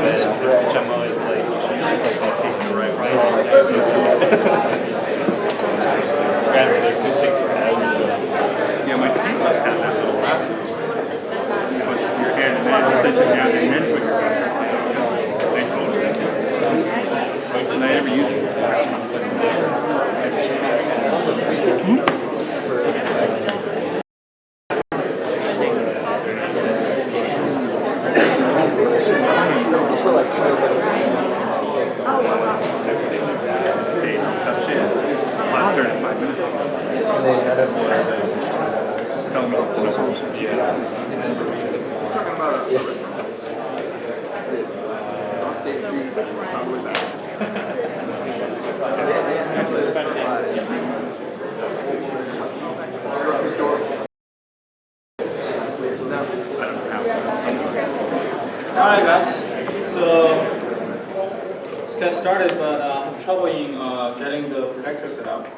which I'm always like, she's like that taking the right. Granted, it could take forever. Yeah, my team like had that little put your hand in there, sit you down, and then put your hand in there. They told me that. And I never used it. Alright guys, so let's get started, but I'm trouble in getting the projector set up.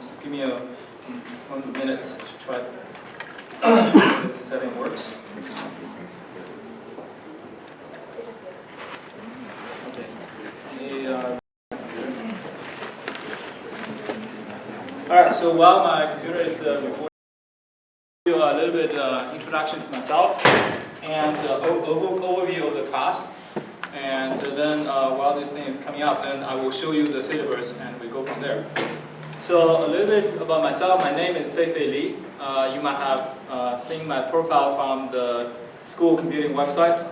Just give me 1 minute to try if the setting works. Okay. Alright, so while my computer is recording, a little bit introduction to myself and overview of the class, and then while this thing is coming up, then I will show you the syllabus and we go from there. So a little bit about myself. My name is Feifei Li. You might have seen my profile from the school computing website.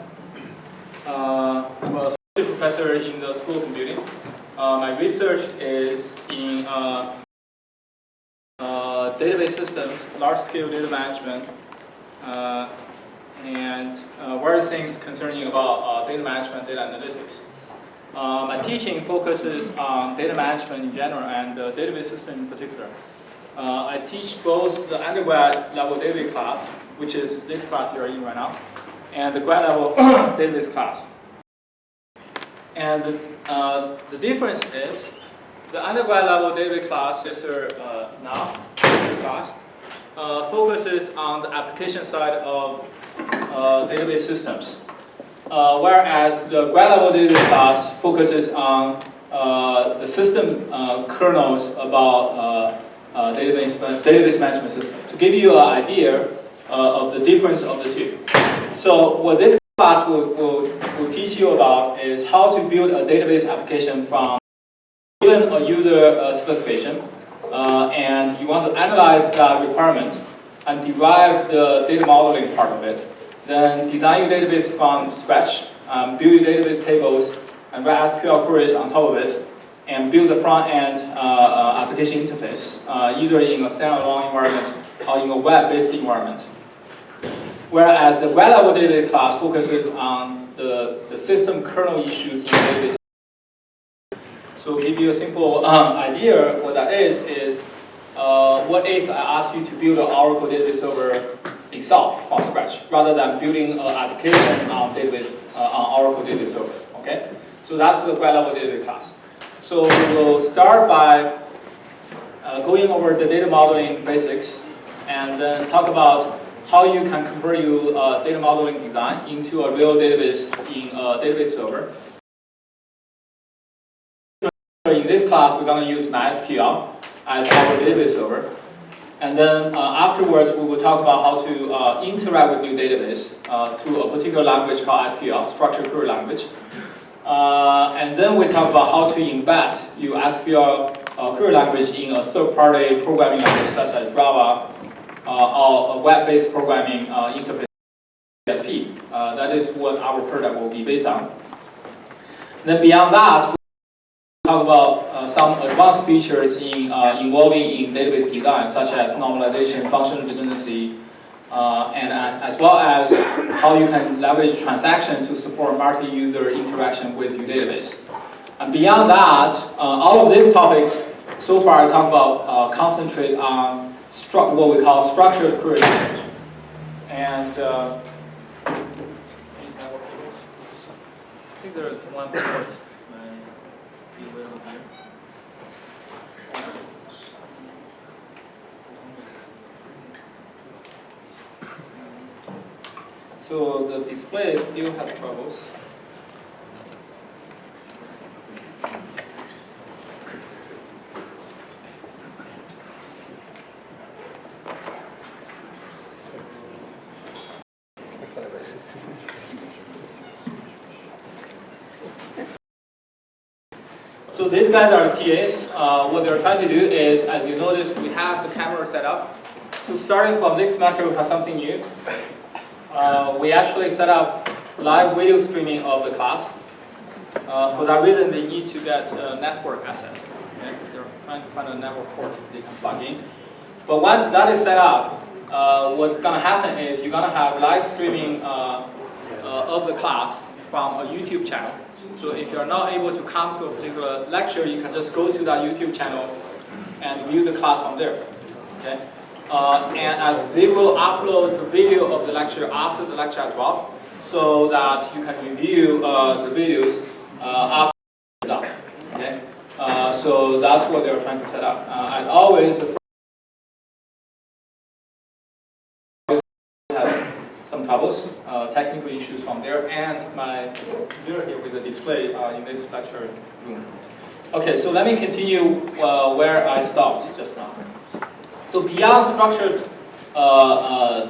I'm a associate professor in the school computing. My research is in database system, large-scale data management, and various things concerning about data management, data analytics. My teaching focuses on data management in general and the database system in particular. I teach both the undergrad level database class, which is this class you're in right now, and the grad level database class. And the difference is the undergrad level database class focuses on the application side of database systems, whereas the grad level database class focuses on the system kernels about database management system. To give you an idea of the difference of the two. So what this class will teach you about is how to build a database application from given a user specification, and you want to analyze that requirement and derive the data modeling part of it. Then design your database from scratch, build your database tables, and write SQL queries on top of it, and build the front-end application interface, either in a standalone environment or in a web-based environment. Whereas the grad level database class focuses on the system kernel issues in database. So to give you a simple idea, what that is what if I ask you to build an Oracle database server itself from scratch, rather than building an application on Oracle database server, okay? So that's the grad level database class. So we will start by going over the data modeling basics, and then talk about how you can convert your data modeling design into a real database in a database server. In this class, we're going to use MySQL as our database server. And then afterwards, we will talk about how to interact with your database through a particular language called SQL, structured query language. And then we talk about how to embed your SQL query language in a third-party programming language such as Java or a web-based programming interface, PHP. That is what our product will be based on. Then beyond that, talk about some advanced features involving in database design, such as normalization, functional dependency, and as well as how you can leverage transaction to support multi-user interaction with your database. And beyond that, all of these topics so far I talk about concentrate on what we call structured query language. And I think there is one more. So the display still has troubles. So these guys are the TAs. What they're trying to do is, as you notice, we have the camera set up. So starting from this semester, we have something new. We actually set up live video streaming of the class. For that reason, they need to get network access. Okay? They're trying to find a network port they can plug in. But once that is set up, what's going to happen is you're going to have live streaming of the class from a YouTube channel. So if you're not able to come to a particular lecture, you can just go to that YouTube channel and view the class from there. Okay? And as they will upload the video of the lecture after the lecture as well, so that you can review the videos after it's done. Okay? So that's what they're trying to set up. As always, the first has some troubles, technical issues from there, and my computer here with the display in this lecture room. Okay, so let me continue where I stopped just now. So beyond structured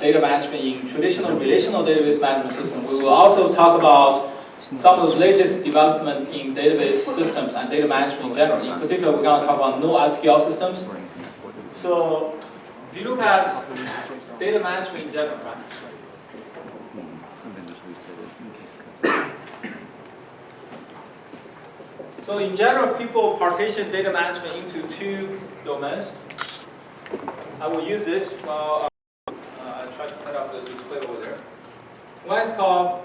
data management in traditional relational database management system, we will also talk about some of the latest development in database systems and data management in general. In particular, we're going to talk about NoSQL systems. So if you look at data management in general, right? So in general, people partition data management into two domains. I will use this while I try to set up the display over there. One is called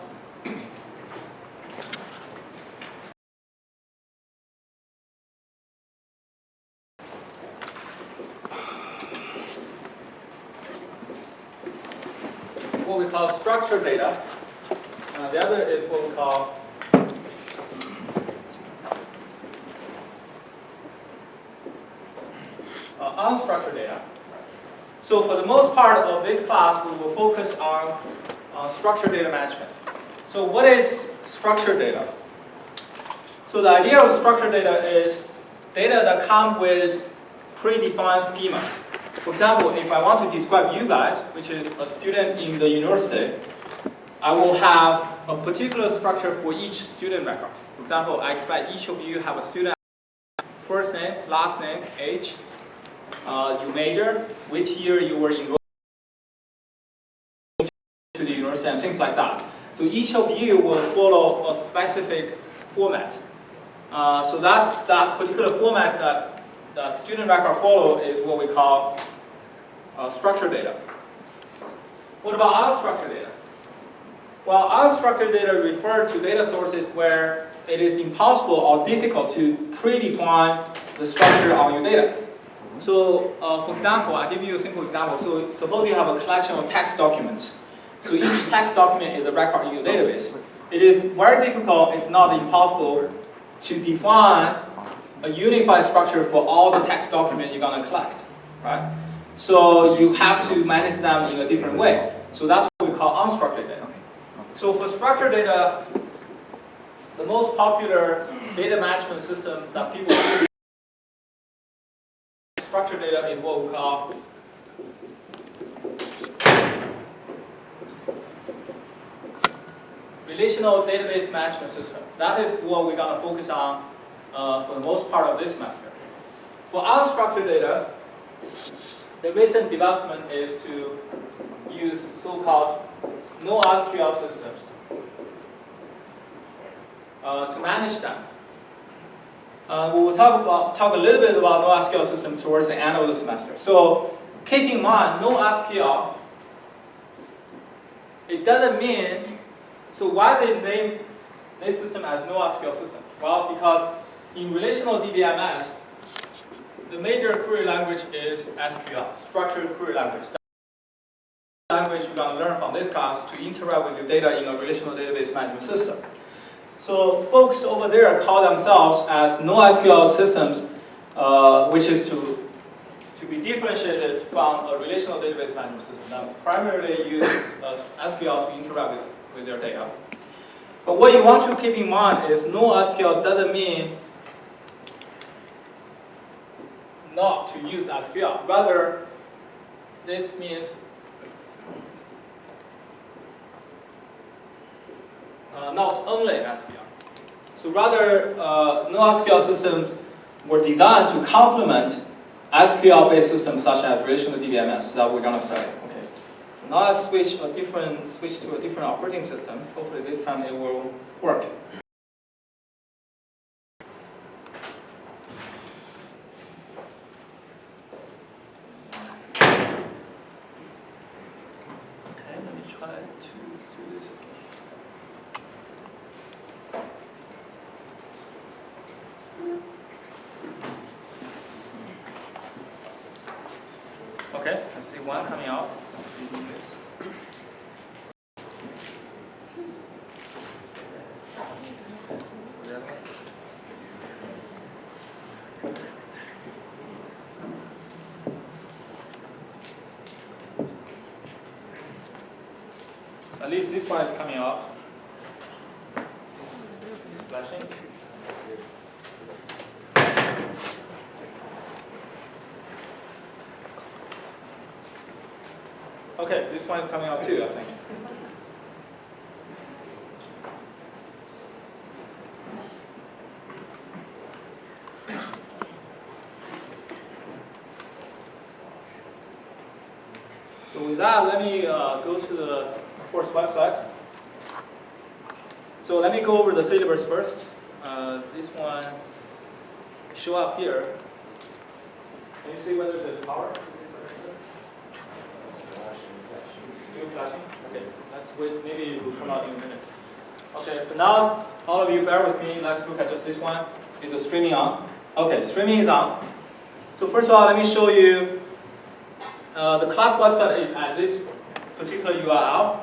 what we call structured data. The other is what we call unstructured data. So for the most part of this class, we will focus on structured data management. So what is structured data? So the idea of structured data is data that come with predefined schema. For example, if I want to describe you guys, which is a student in the university, I will have a particular structure for each student record. For example, I expect each of you have a student first name, last name, age, you major, which year you were enrolled to the university, and things like that. So each of you will follow a specific format. So that particular format that the student record follow is what we call structured data. What about unstructured data? Well, unstructured data refer to data sources where it is impossible or difficult to predefine the structure of your data. So, for example, I'll give you a simple example. So, suppose you have a collection of text documents. So each text document is a record in your database. It is very difficult, if not impossible, to define a unified structure for all the text documents you're going to collect, right? So you have to manage them in a different way. So that's what we call unstructured data. So for structured data, the most popular data management system that people use structured data is what we call relational database management system. That is what we're going to focus on for the most part of this semester. For unstructured data, the recent development is to use so-called NoSQL systems to manage them. We will talk a little bit about NoSQL system towards the end of the semester. So keep in mind, NoSQL, it doesn't mean, so why they name this system as NoSQL system? Well, because in relational DBMS, the major query language is SQL, structured query language. That's the language you're going to learn from this class to interact with your data in a relational database management system. So folks over there call themselves as NoSQL systems, which is to be differentiated from a relational database management system that primarily use SQL to interact with their data. But what you want to keep in mind is NoSQL doesn't mean not to use SQL. Rather, this means not only SQL. So rather, NoSQL systems were designed to complement SQL-based systems such as relational DBMS that we're going to study. Okay. So now I switch to a different operating system. Hopefully this time it will work. Okay, let me try to do this again. Okay, I see one coming out. Let's do this. At least this one is coming out. Flashing. Okay, this one is coming out too, I think. So with that, let me go to the course website. So let me go over the syllabus first. This one show up here. Can you see whether the power? Still flashing? Okay, let's wait. Maybe it will come out in a minute. Okay, for now, all of you bear with me. Let's look at just this one. Is the streaming on? Okay, streaming is on. So first of all, let me show you the class website is at this particular URL.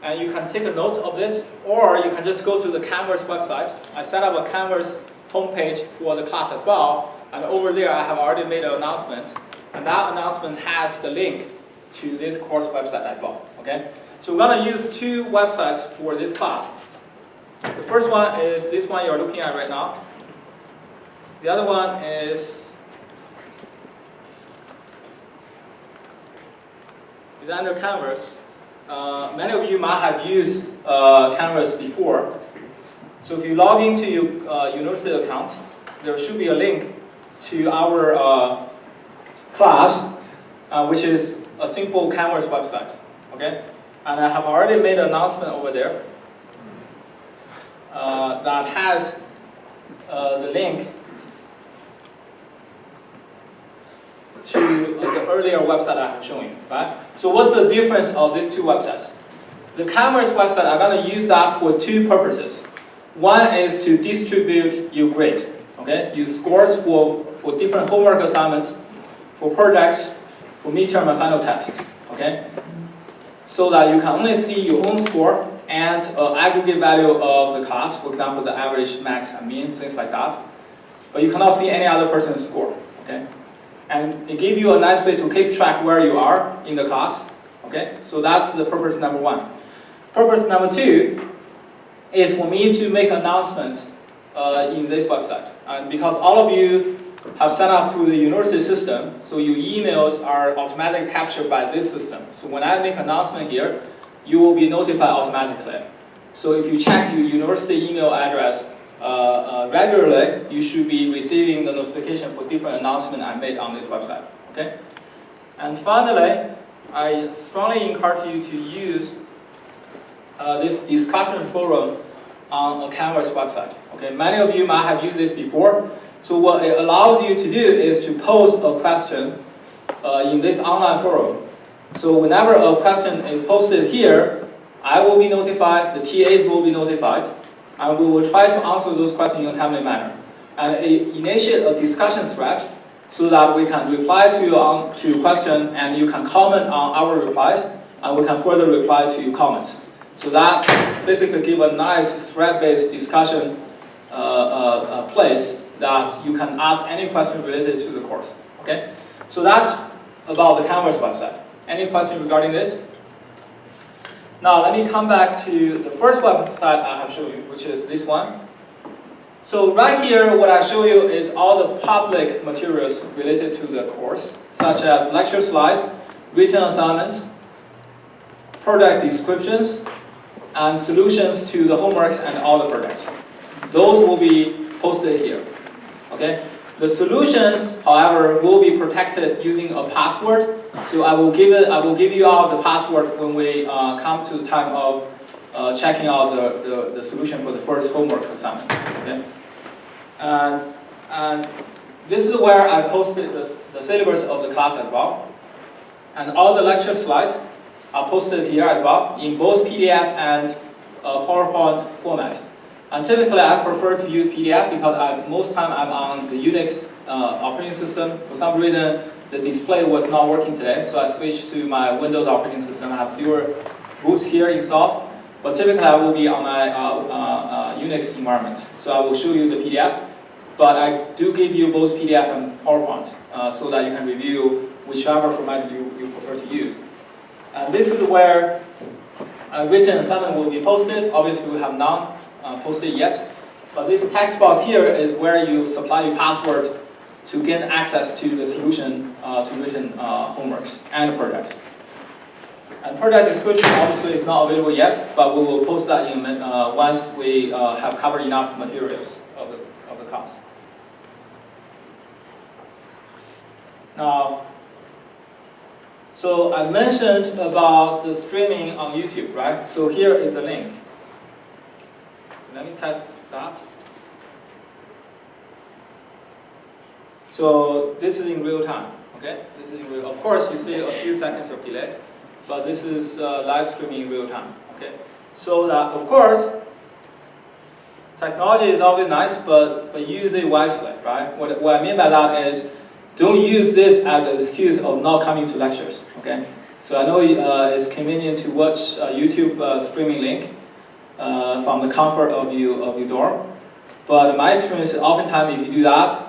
And you can take a note of this, or you can just go to the Canvas website. I set up a Canvas homepage for the class as well. And over there, I have already made an announcement. And that announcement has the link to this course website as well. Okay? So we're going to use two websites for this class. The first one is this one you're looking at right now. The other one is under Canvas. Many of you might have used Canvas before. So if you log into your university account, there should be a link to our class, which is a simple Canvas website. Okay? And I have already made an announcement over there that has the link to the earlier website I have shown you, right? So what's the difference of these two websites? The Canvas website, I'm going to use that for two purposes. One is to distribute your grade, okay? Your scores for different homework assignments, for projects, for midterm and final test, okay? So that you can only see your own score and aggregate value of the class, for example, the average, max, and mean, things like that. But you cannot see any other person's score, okay? And it gives you a nice way to keep track where you are in the class. Okay, so that's the purpose number one. Purpose number two is for me to make announcements in this website. And because all of you have signed up through the university system, so your emails are automatically captured by this system. So when I make an announcement here, you will be notified automatically. So if you check your university email address regularly, you should be receiving the notification for different announcements I made on this website. Okay? And finally, I strongly encourage you to use this discussion forum on a Canvas website. Okay? Many of you might have used this before. So what it allows you to do is to pose a question in this online forum. So whenever a question is posted here, I will be notified, the TAs will be notified, and we will try to answer those questions in a timely manner. And initiate a discussion thread so that we can reply to your question and you can comment on our replies and we can further reply to your comments. So that basically gives a nice thread-based discussion place that you can ask any question related to the course. Okay? So that's about the Canvas website. Any question regarding this? Now let me come back to the first website I have shown you, which is this one. So right here, what I show you is all the public materials related to the course, such as lecture slides, written assignments, project descriptions, and solutions to the homeworks and all the projects. those will be posted here. Okay. The solutions, however, will be protected using a password. So I will give you out the password when we come to the time of checking out the solution for the first homework assignment. Okay. And this is where I posted the syllabus of the class as well. And all the lecture slides are posted here as well in both PDF and PowerPoint format. And typically I prefer to use PDF because most time I'm on the Unix operating system. For some reason the display was not working today, so I switched to my Windows operating system. I have fewer boots here installed, but typically I will be on my Unix environment. So I will show you the PDF, but I do give you both PDF and PowerPoint so that you can review whichever format you prefer to use. And this is where a written assignment will be posted. Obviously we have none posted yet, but this text box here is where you supply your password to gain access to the solution to written homeworks and projects. And project description obviously is not available yet, but we will post that in once we have covered enough materials of the class. Now, so I mentioned about the streaming on YouTube, right? So here is the link. Let me test that. So this is in real time, okay? This is in real. Of course, you see a few seconds of delay, but this is live streaming in real time, okay? So that, of course, technology is always nice, but use it wisely, right? What I mean by that is, don't use this as an excuse of not coming to lectures, okay? So I know it's convenient to watch a YouTube streaming link from the comfort of your dorm, but my experience is oftentimes if you do that,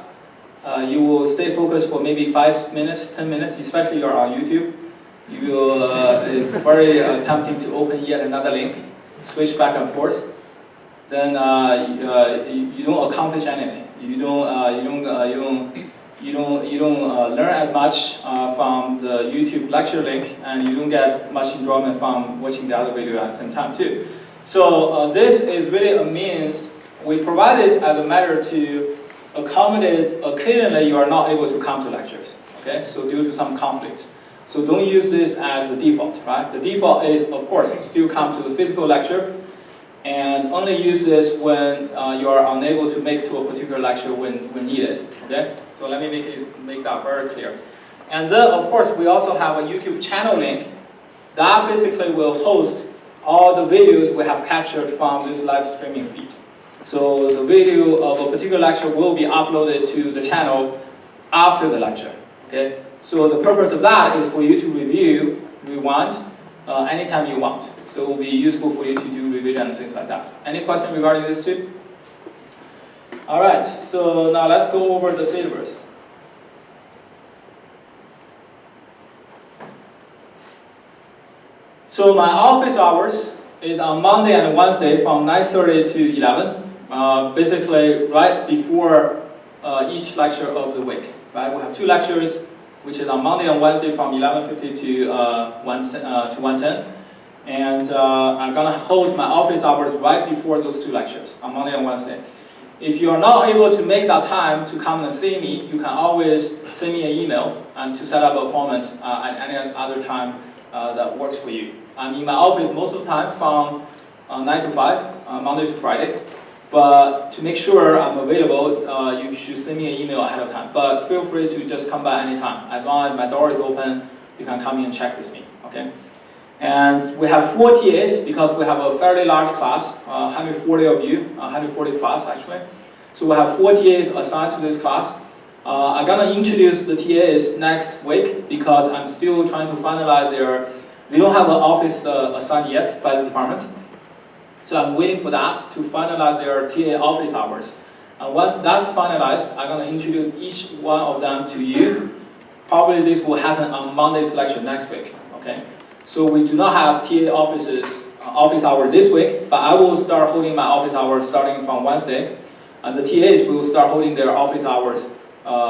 you will stay focused for maybe 5 minutes, 10 minutes, especially if you're on YouTube. You will, it's very tempting to open yet another link, switch back and forth. Then you don't accomplish anything. You don't learn as much from the YouTube lecture link, and you don't get much enjoyment from watching the other video at the same time too. So this is really a means. We provide this as a matter to accommodate occasionally you are not able to come to lectures. Okay, so due to some conflicts. So don't use this as the default, right? The default is, of course, still come to the physical lecture, and only use this when you are unable to make to a particular lecture when needed. Okay, so let me make that very clear. And then, of course, we also have a YouTube channel link that basically will host all the videos we have captured from this live streaming feed. So the video of a particular lecture will be uploaded to the channel after the lecture. Okay, so the purpose of that is for you to review, rewind, anytime you want. So it will be useful for you to do revision and things like that. Any question regarding this too? All right, so now let's go over the syllabus. So my office hours is on Monday and Wednesday from 9:30 to 11. Basically right before each lecture of the week. Right, we have 2 lectures, which is on Monday and Wednesday from 11:50 to 1:10. And I'm gonna hold my office hours right before those 2 lectures on Monday and Wednesday. If you are not able to make that time to come and see me, you can always send me an email and to set up an appointment at any other time that works for you. I'm in my office most of the time from 9 to 5, Monday to Friday. But to make sure I'm available, you should send me an email ahead of time. But feel free to just come by anytime. As long as my door is open, you can come in and check with me, okay? And we have 4 TAs because we have a fairly large class, 140 of you, 140 class actually. So we have 4 TAs assigned to this class. I'm gonna introduce the TAs next week because I'm still trying to finalize they don't have an office assigned yet by the department. So I'm waiting for that to finalize their TA office hours. And once that's finalized, I'm going to introduce each one of them to you. Probably this will happen on Monday's lecture next week. Okay. So we do not have TA office hour this week, but I will start holding my office hours starting from Wednesday, and the TAs will start holding their office hours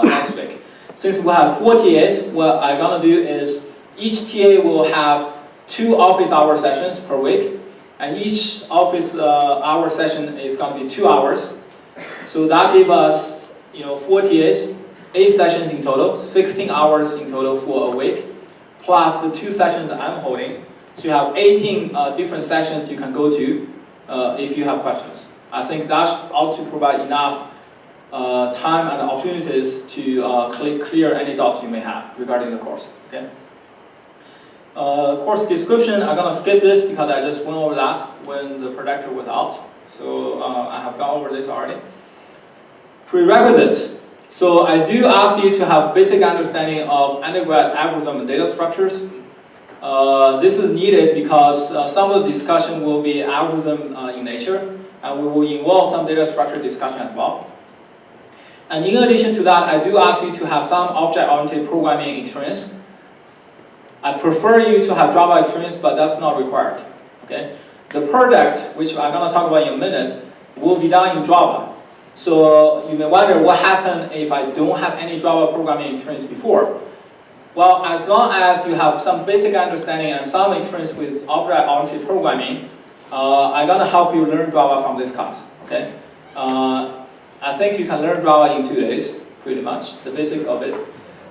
next week. Since we have 4 TAs, what I'm going to do is each TA will have 2 office hour sessions per week. And each office hour session is going to be 2 hours. So that gave us 48, 8 sessions in total, 16 hours in total for a week, plus the 2 sessions that I'm holding. So you have 18 different sessions you can go to if you have questions. I think that ought to provide enough time and opportunities to clear any doubts you may have regarding the course. Okay. Course description, I'm going to skip this because I just went over that when the projector was out. So I have gone over this already. Prerequisites. So I do ask you to have basic understanding of undergrad algorithm and data structures. This is needed because some of the discussion will be algorithm in nature, and we will involve some data structure discussion as well. And in addition to that, I do ask you to have some object-oriented programming experience. I prefer you to have Java experience, but that's not required. Okay? The project, which I'm going to talk about in a minute, will be done in Java. So you may wonder what happened if I don't have any Java programming experience before. Well, as long as you have some basic understanding and some experience with object-oriented programming, I'm going to help you learn Java from this class. Okay? I think you can learn Java in 2 days, pretty much, the basic of it.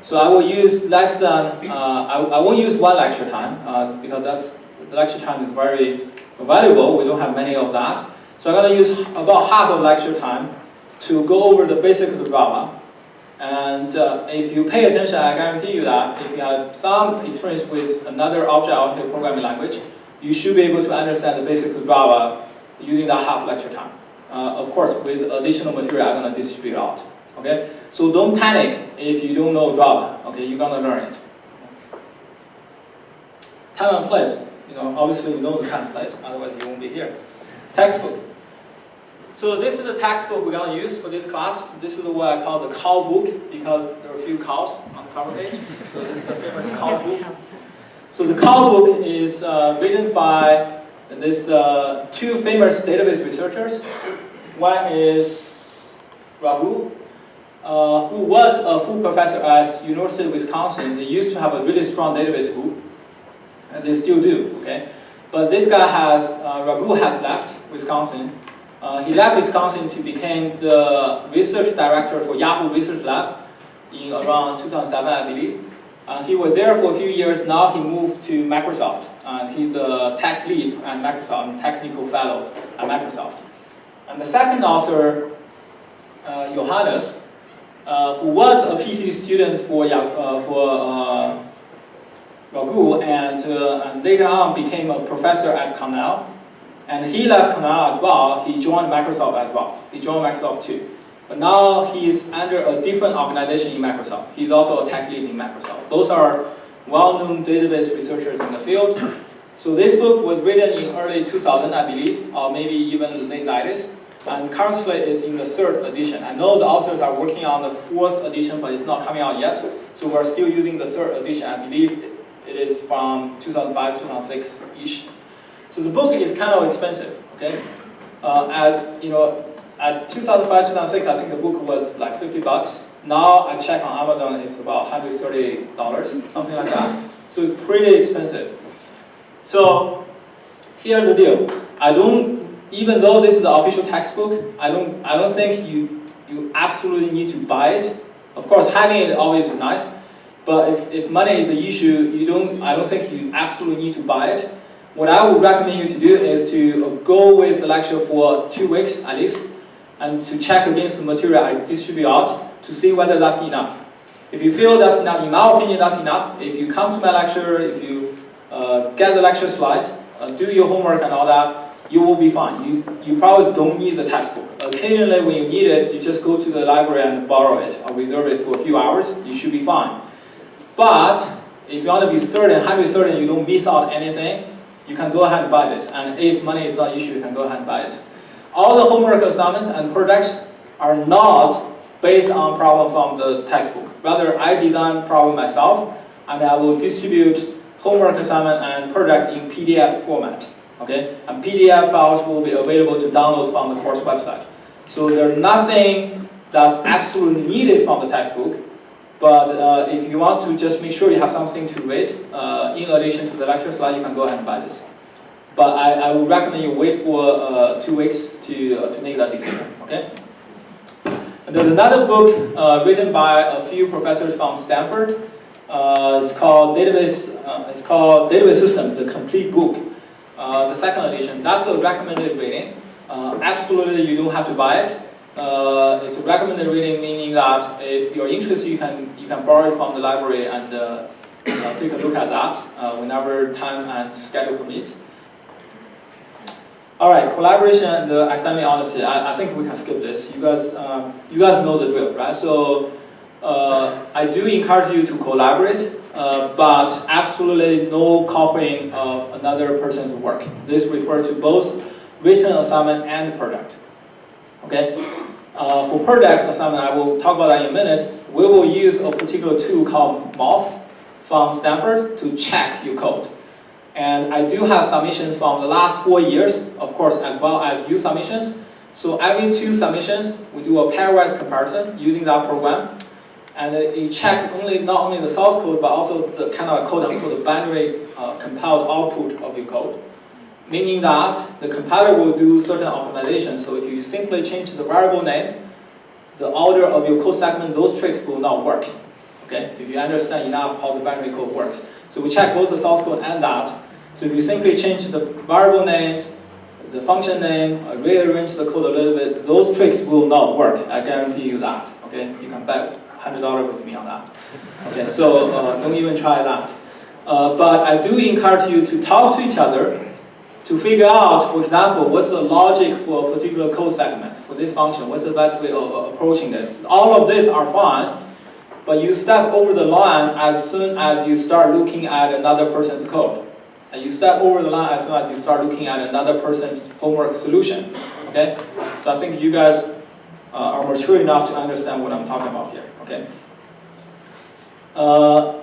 So I will use less than, I won't use 1 lecture time, because the lecture time is very valuable. We don't have many of that. So I'm going to use about half of lecture time to go over the basics of Java. And if you pay attention, I guarantee you that if you have some experience with another object-oriented programming language, you should be able to understand the basics of Java using that half lecture time. Of course, with additional material, I'm going to distribute out. Okay? So don't panic if you don't know Java. Okay? You're going to learn it. Time and place. Obviously you know the time and place, otherwise you won't be here. Textbook. So this is the textbook we're going to use for this class. This is what I call the cow book, because there are a few cows on the cover page. So this is the famous cow book. So the cow book is written by this 2 famous database researchers. One is Raghu, who was a full professor at University of Wisconsin. They used to have a really strong database group, and they still do. Okay, but this guy Raghu has left Wisconsin. He left Wisconsin to become the research director for Yahoo Research Lab in around 2007, I believe. He was there for a few years. Now he moved to Microsoft. He's a tech lead at Microsoft, and technical fellow at Microsoft. And the second author, Johannes, who was a PhD student for Raghu, and later on became a professor at Cornell. And he left Cornell as well. He joined Microsoft as well. He joined Microsoft too. But now he's under a different organization in Microsoft. He's also a tech lead in Microsoft. Those are well-known database researchers in the field. So this book was written in early 2000, I believe, or maybe even late 90s. And currently it's in the 3rd edition. I know the authors are working on the 4th edition, but it's not coming out yet. So we're still using the 3rd edition. I believe it is from 2005, 2006-ish. So the book is kind of expensive, okay? At 2005, 2006, I think the book was like $50. Now I check on Amazon, it's about $130, something like that. So it's pretty expensive. So here's the deal. Even though this is the official textbook, I don't think you absolutely need to buy it. Of course, having it always is nice, but if money is the issue, I don't think you absolutely need to buy it. What I would recommend you to do is to go with the lecture for 2 weeks at least, and to check against the material I distribute out to see whether that's enough. If you feel that's enough, in my opinion, that's enough. If you come to my lecture, if you get the lecture slides, do your homework and all that, you will be fine. You probably don't need the textbook. Occasionally, when you need it, you just go to the library and borrow it or reserve it for a few hours. You should be fine. But if you want to be certain, 100% you don't miss out anything, you can go ahead and buy this. And if money is not an issue, you can go ahead and buy it. All the homework assignments and projects are not based on problem from the textbook. Rather, I design problem myself, and I will distribute homework assignment and project in PDF format. Okay? And PDF files will be available to download from the course website. So there's nothing that's absolutely needed from the textbook. But if you want to just make sure you have something to read, in addition to the lecture slide, you can go ahead and buy this. But I would recommend you wait for 2 weeks to make that decision. Okay? And there's another book written by a few professors from Stanford. It's called Database Systems, the complete book, the second edition. That's a recommended reading. Absolutely, you don't have to buy it. It's a recommended reading, meaning that if you're interested, you can borrow it from the library and take a look at that whenever time and schedule permits. All right, collaboration and academic honesty. I think we can skip this. You guys know the drill, right? So I do encourage you to collaborate, but absolutely no copying of another person's work. This refers to both written assignment and project. Okay. For project assignment, I will talk about that in a minute. We will use a particular tool called Moth from Stanford to check your code. And I do have submissions from the last 4 years, of course, as well as new submissions. So every 2 submissions, we do a pairwise comparison using that program. And you check not only the source code, but also the kind of quote-unquote binary compiled output of your code. Meaning that the compiler will do certain optimization. So if you simply change the variable name, the order of your code segment, those tricks will not work. Okay? If you understand enough how the binary code works. So we check both the source code and that. So if you simply change the variable names, the function name, rearrange the code a little bit, those tricks will not work. I guarantee you that. Okay? You can bet $100 with me on that. Okay, so don't even try that. But I do encourage you to talk to each other to figure out, for example, what's the logic for a particular code segment for this function. What's the best way of approaching this? All of these are fine, but you step over the line as soon as you start looking at another person's code. And you step over the line as soon as you start looking at another person's homework solution. Okay? So I think you guys are mature enough to understand what I'm talking about here. Okay?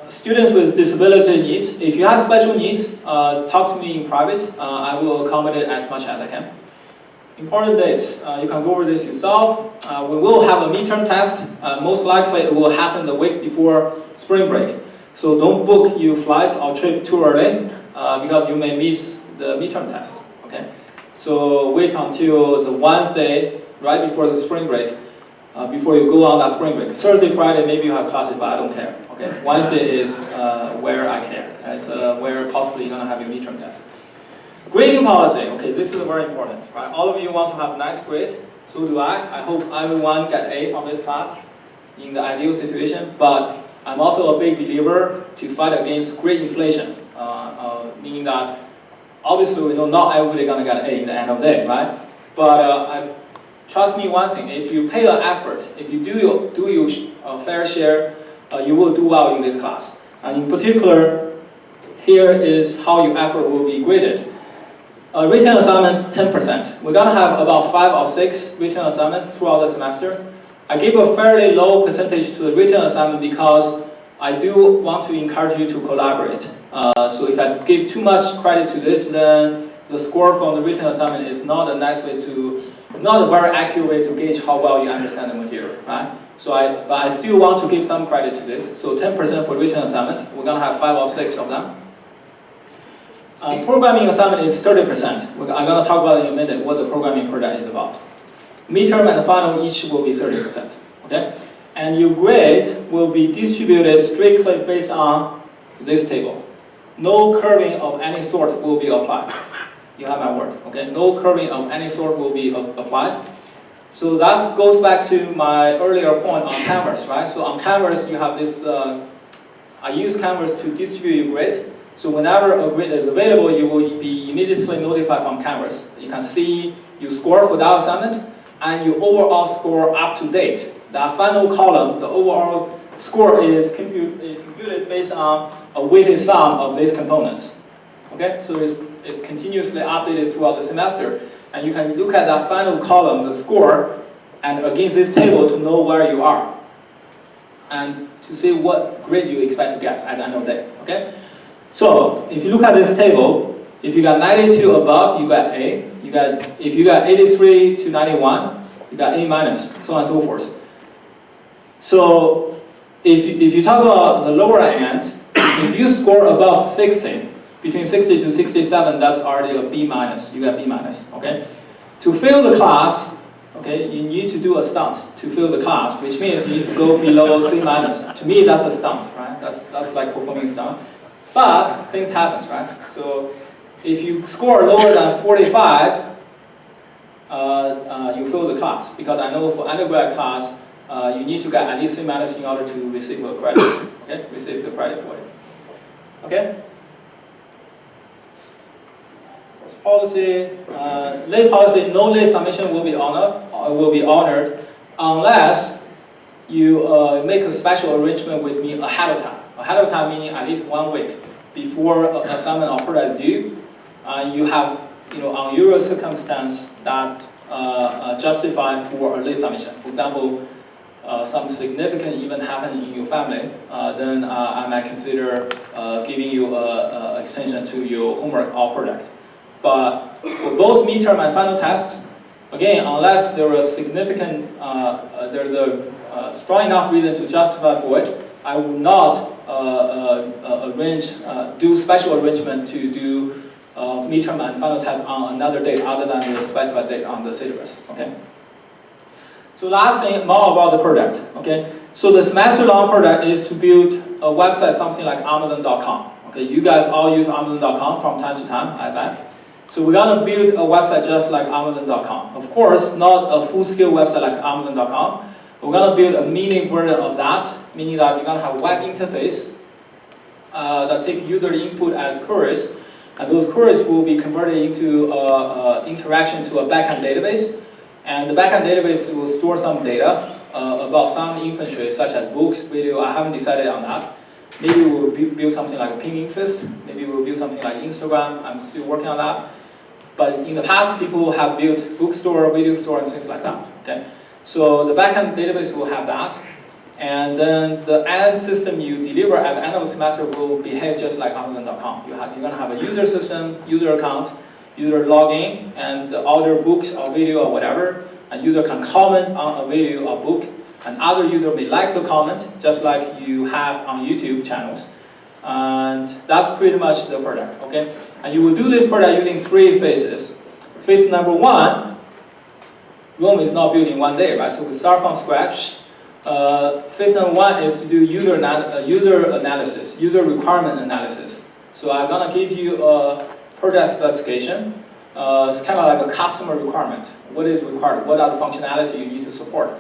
Students with disability needs, if you have special needs, talk to me in private. I will accommodate as much as I can. Important dates, you can go over this yourself. We will have a midterm test. Most likely it will happen the week before spring break. So don't book your flight or trip too early because you may miss the midterm test. Okay? So wait until the Wednesday right before the spring break before you go on that spring break. Thursday, Friday, maybe you have classes, but I don't care. Okay? Wednesday is where I care. It's where possibly you're going to have your midterm test. Grading policy. Okay, this is very important. Right? All of you want to have a nice grade. So do I. I hope everyone get A from this class in the ideal situation. But I'm also a big believer to fight against grade inflation. Meaning that obviously we know not everybody going to get A in the end of the day, right? But trust me one thing, if you pay an effort, if you do your fair share, you will do well in this class. And in particular, here is how your effort will be graded. Written assignment, 10%. We're going to have about 5 or 6 written assignments throughout the semester. I give a fairly low percentage to the written assignment because I do want to encourage you to collaborate. So if I give too much credit to this, then the score from the written assignment is not a nice way to, not a very accurate way to gauge how well you understand the material, right? So but I still want to give some credit to this. So 10% for written assignment. We're going to have 5 or 6 of them. Programming assignment is 30%. I'm going to talk about in a minute what the programming project is about. Midterm and final each will be 30%. Okay? And your grade will be distributed strictly based on this table. No curving of any sort will be applied. You have my word. Okay? No curving of any sort will be applied. So that goes back to my earlier point on Canvas, right? So on Canvas you have this. I use Canvas to distribute your grade. So whenever a grade is available, you will be immediately notified from Canvas. You can see your score for that assignment and your overall score up to date. That final column, the overall score is computed based on a weighted sum of these components. Okay, so it's continuously updated throughout the semester. And you can look at that final column, the score, and against this table to know where you are. And to see what grade you expect to get at the end of the day. Okay? So, if you look at this table, if you got 92 above, you got A. If you got 83 to 91, you got A minus, so on and so forth. So, if you talk about the lower end, if you score above 60, between 60 to 67, that's already a B minus. You got B minus, okay? To fail the class, okay, you need to do a stunt to fill the class, which means you need to go below C minus. To me, that's a stunt, right? That's like performing a stunt. But things happen, right? So if you score lower than 45, you fail the class, because I know for undergrad class, you need to get at least C minus in order to receive a credit. Okay, receive the credit for it. Okay. Policy, late policy, no late submission will be honored unless you make a special arrangement with me ahead of time. Ahead of time meaning at least 1 week before assignment or product is due. You have, on your circumstance that justify for a late submission. For example, some significant event happened in your family, then I might consider giving you an extension to your homework or product. But for both midterm and final tests, again, unless there is significant, there's a strong enough reason to justify for it, I will not do special arrangement to do midterm and final test on another date other than the specified date on the syllabus. Okay. So last thing, more about the product. Okay. So the semester-long product is to build a website, something like Amazon.com. Okay. You guys all use Amazon.com from time to time, I bet. So we're gonna build a website just like Amazon.com. Of course, not a full-scale website like Amazon.com. We're gonna build a mini version of that, meaning that you're gonna have a web interface that take user input as queries, and those queries will be converted into interaction to a backend database, and the backend database will store some data about some inventory, such as books, video. I haven't decided on that. Maybe we'll build something like Pinterest. Maybe we'll build something like Instagram. I'm still working on that. But in the past, people have built bookstore, video store, and things like that. Okay. So the backend database will have that, and then the end system you deliver at the end of the semester will behave just like Amazon.com. You're going to have a user system, user account, user login, and order books or video or whatever, and user can comment on a video or book, and other user may like the comment, just like you have on YouTube channels. And that's pretty much the product, okay? And you will do this product using 3 phases. Phase number 1, Rome is not built in 1 day, right? So we start from scratch. Phase number 1 is to do user analysis, user requirement analysis. So I'm gonna give you a product specification. It's kind of like a customer requirement. What is required? What are the functionality you need to support?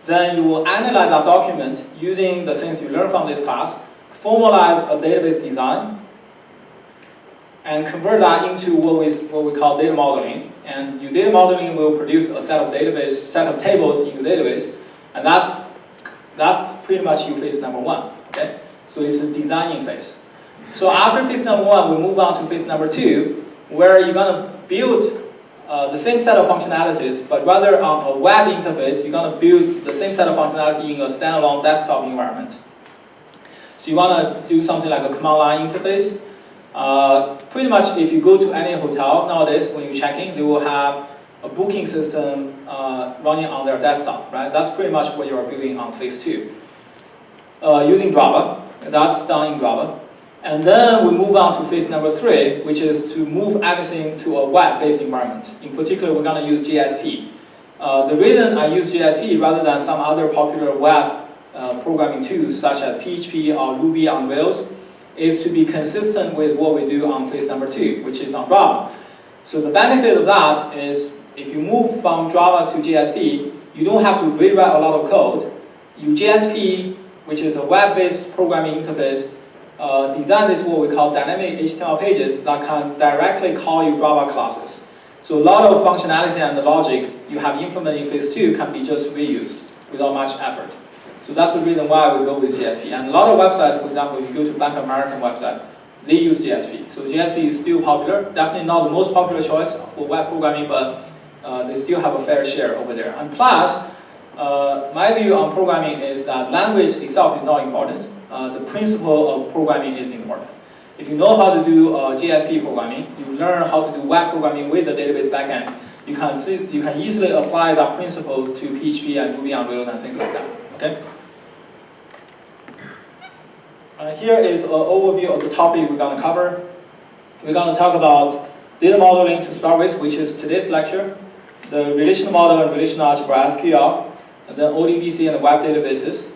Then you will analyze that document using the things you learned from this class, formalize a database design, and convert that into what we call data modeling. And your data modeling will produce a set of tables in your database, and that's pretty much your phase number 1. Okay, so it's a designing phase. So after phase number 1, we move on to phase number 2, where you're gonna build the same set of functionalities, but rather on a web interface, you're gonna build the same set of functionality in a standalone desktop environment. So you wanna do something like a command line interface. Pretty much if you go to any hotel nowadays, when you check in, they will have a booking system running on their desktop, right? That's pretty much what you are building on phase 2. Using Java, that's done in Java. And then we move on to phase number 3, which is to move everything to a web-based environment. In particular, we're gonna use JSP. The reason I use JSP rather than some other popular web programming tools such as PHP or Ruby on Rails is to be consistent with what we do on phase number 2, which is on Java. So the benefit of that is if you move from Java to JSP, you don't have to rewrite a lot of code. You JSP, which is a web-based programming interface, design is what we call dynamic HTML pages that can directly call you Java classes. So a lot of functionality and the logic you have implemented in phase 2 can be just reused without much effort. So that's the reason why we go with JSP. And a lot of websites, for example, if you go to Bank of America website, they use JSP. So JSP is still popular, definitely not the most popular choice for web programming, but they still have a fair share over there. And plus, my view on programming is that language itself is not important. The principle of programming is important. If you know how to do JSP programming, you learn how to do web programming with the database backend, you can easily apply that principles to PHP and Ruby on Rails and things like that. Okay? Here is an overview of the topic we're going to cover. We're going to talk about data modeling to start with, which is today's lecture. the relational model and relational algebra SQL, and then ODBC and web databases,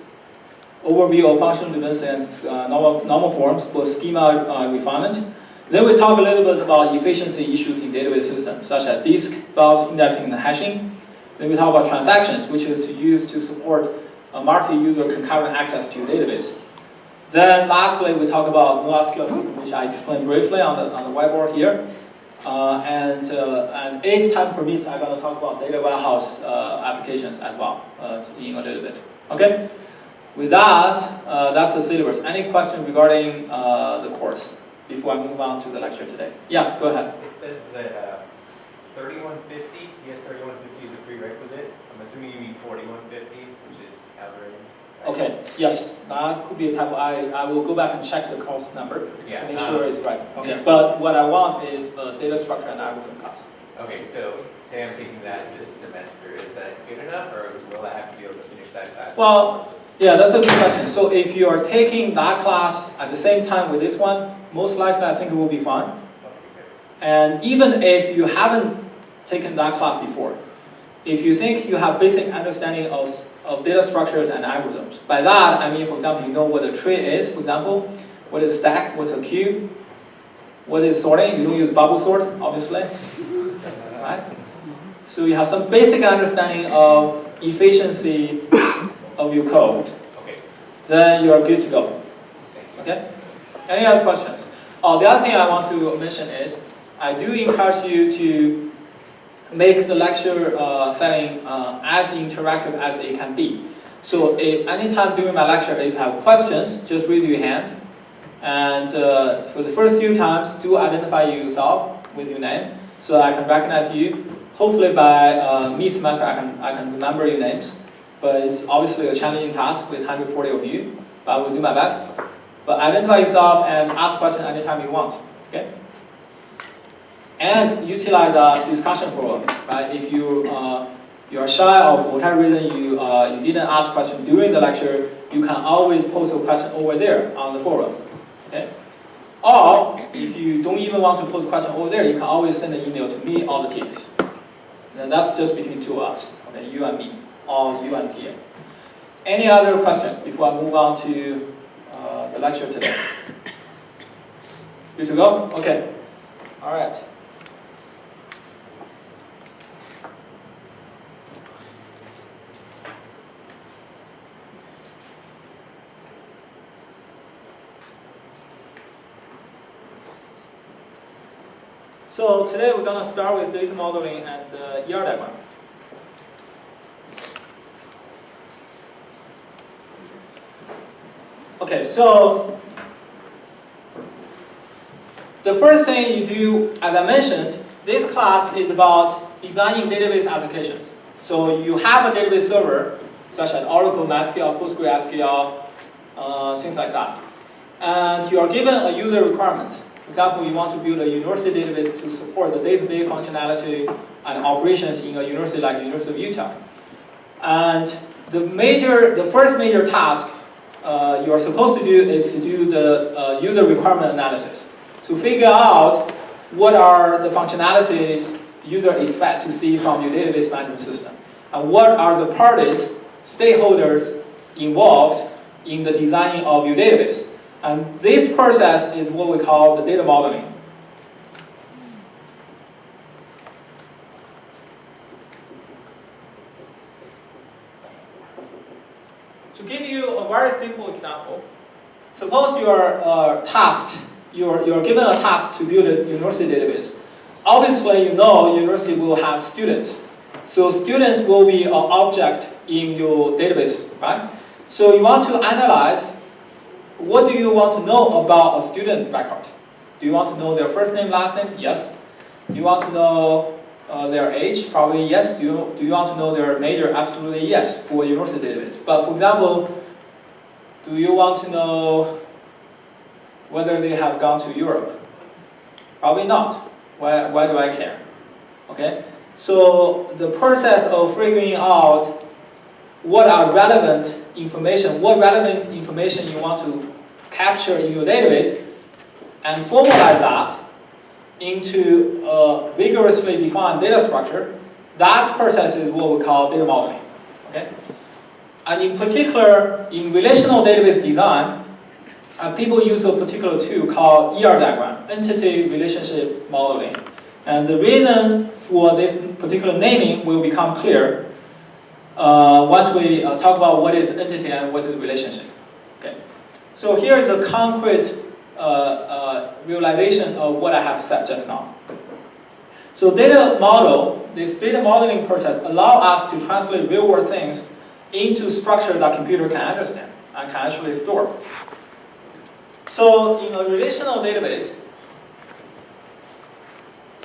overview of functional dependency and normal forms for schema refinement. Then we talk a little bit about efficiency issues in database systems, such as disk, files, indexing, and hashing. Then we talk about transactions, which is to use to support a multi-user concurrent access to your database. Then lastly, we talk about NoSQL system, which I explained briefly on the whiteboard here. And if time permits, I'm going to talk about data warehouse applications as well in a little bit. Okay. With that, that's the syllabus. Any question regarding the course before I move on to the lecture today? Yeah, go ahead. It says that 3150, CS 3150 is a prerequisite. I'm assuming you mean 4150, which is algorithms. Right? Okay, yes, that could be a typo. I will go back and check the course number to make sure it's right. Okay, yeah. But what I want is data structure and algorithm class. Okay, so say I'm taking that this semester, is that good enough, or will I have to be able to finish that class? Well, yeah, that's a good question. So if you are taking that class at the same time with this one, most likely I think it will be fine. And even if you haven't taken that class before, if you think you have basic understanding of data structures and algorithms, by that I mean, for example, you know what a tree is, for example, what is stack, what's a queue, what is sorting. You don't use bubble sort, obviously, right? So you have some basic understanding of efficiency of your code. Okay. Then you are good to go. Okay? Any other questions? Oh, the other thing I want to mention is I do encourage you to make the lecture setting as interactive as it can be. So anytime during my lecture, if you have questions, just raise your hand. And for the first few times, do identify yourself with your name so I can recognize you. Hopefully by mid-semester, I can remember your names. But it's obviously a challenging task with 140 of you. But I will do my best. But identify yourself and ask questions anytime you want. Okay? And utilize the discussion forum. Right? If you are shy or for whatever reason you didn't ask questions during the lecture, you can always post a question over there on the forum. Okay? Or if you don't even want to post a question over there, you can always send an email to me or the teams. And that's just between two of us. Okay, you and me, or you and TA. Any other questions before I move on to the lecture today? Good to go? Okay. All right. So today we're going to start with data modeling and the ER diagram. Okay, so the first thing you do, as I mentioned, this class is about designing database applications. So you have a database server, such as Oracle, MySQL, PostgreSQL, things like that. And you are given a user requirement. For example, you want to build a university database to support the day-to-day functionality and operations in a university like the University of Utah. And the first major task you are supposed to do is to do the user requirement analysis to figure out what are the functionalities user expect to see from your database management system, and what are the parties, stakeholders involved in the designing of your database. And this process is what we call the data modeling. To give you a very simple example, suppose you are tasked, you're given a task to build a university database. Obviously, you know university will have students. So students will be an object in your database, right? So you want to analyze what do you want to know about a student record. Do you want to know their first name, last name? Yes. Do you want to know their age? Probably yes. Do you want to know their major? Absolutely yes, for a university database. But for example, do you want to know whether they have gone to Europe? Probably not. Why do I care? Okay? So the process of figuring out what are relevant information, what relevant information you want to capture in your database, and formalize that into a vigorously defined data structure, That process is what we call data modeling. Okay? And in particular, in relational database design, people use a particular tool called ER diagram, entity relationship modeling. And the reason for this particular naming will become clear once we talk about what is entity and what is relationship. Okay. So here is a concrete realization of what I have said just now. So data model, this data modeling process allows us to translate real-world things into structure that computer can understand and can actually store. So in a relational database,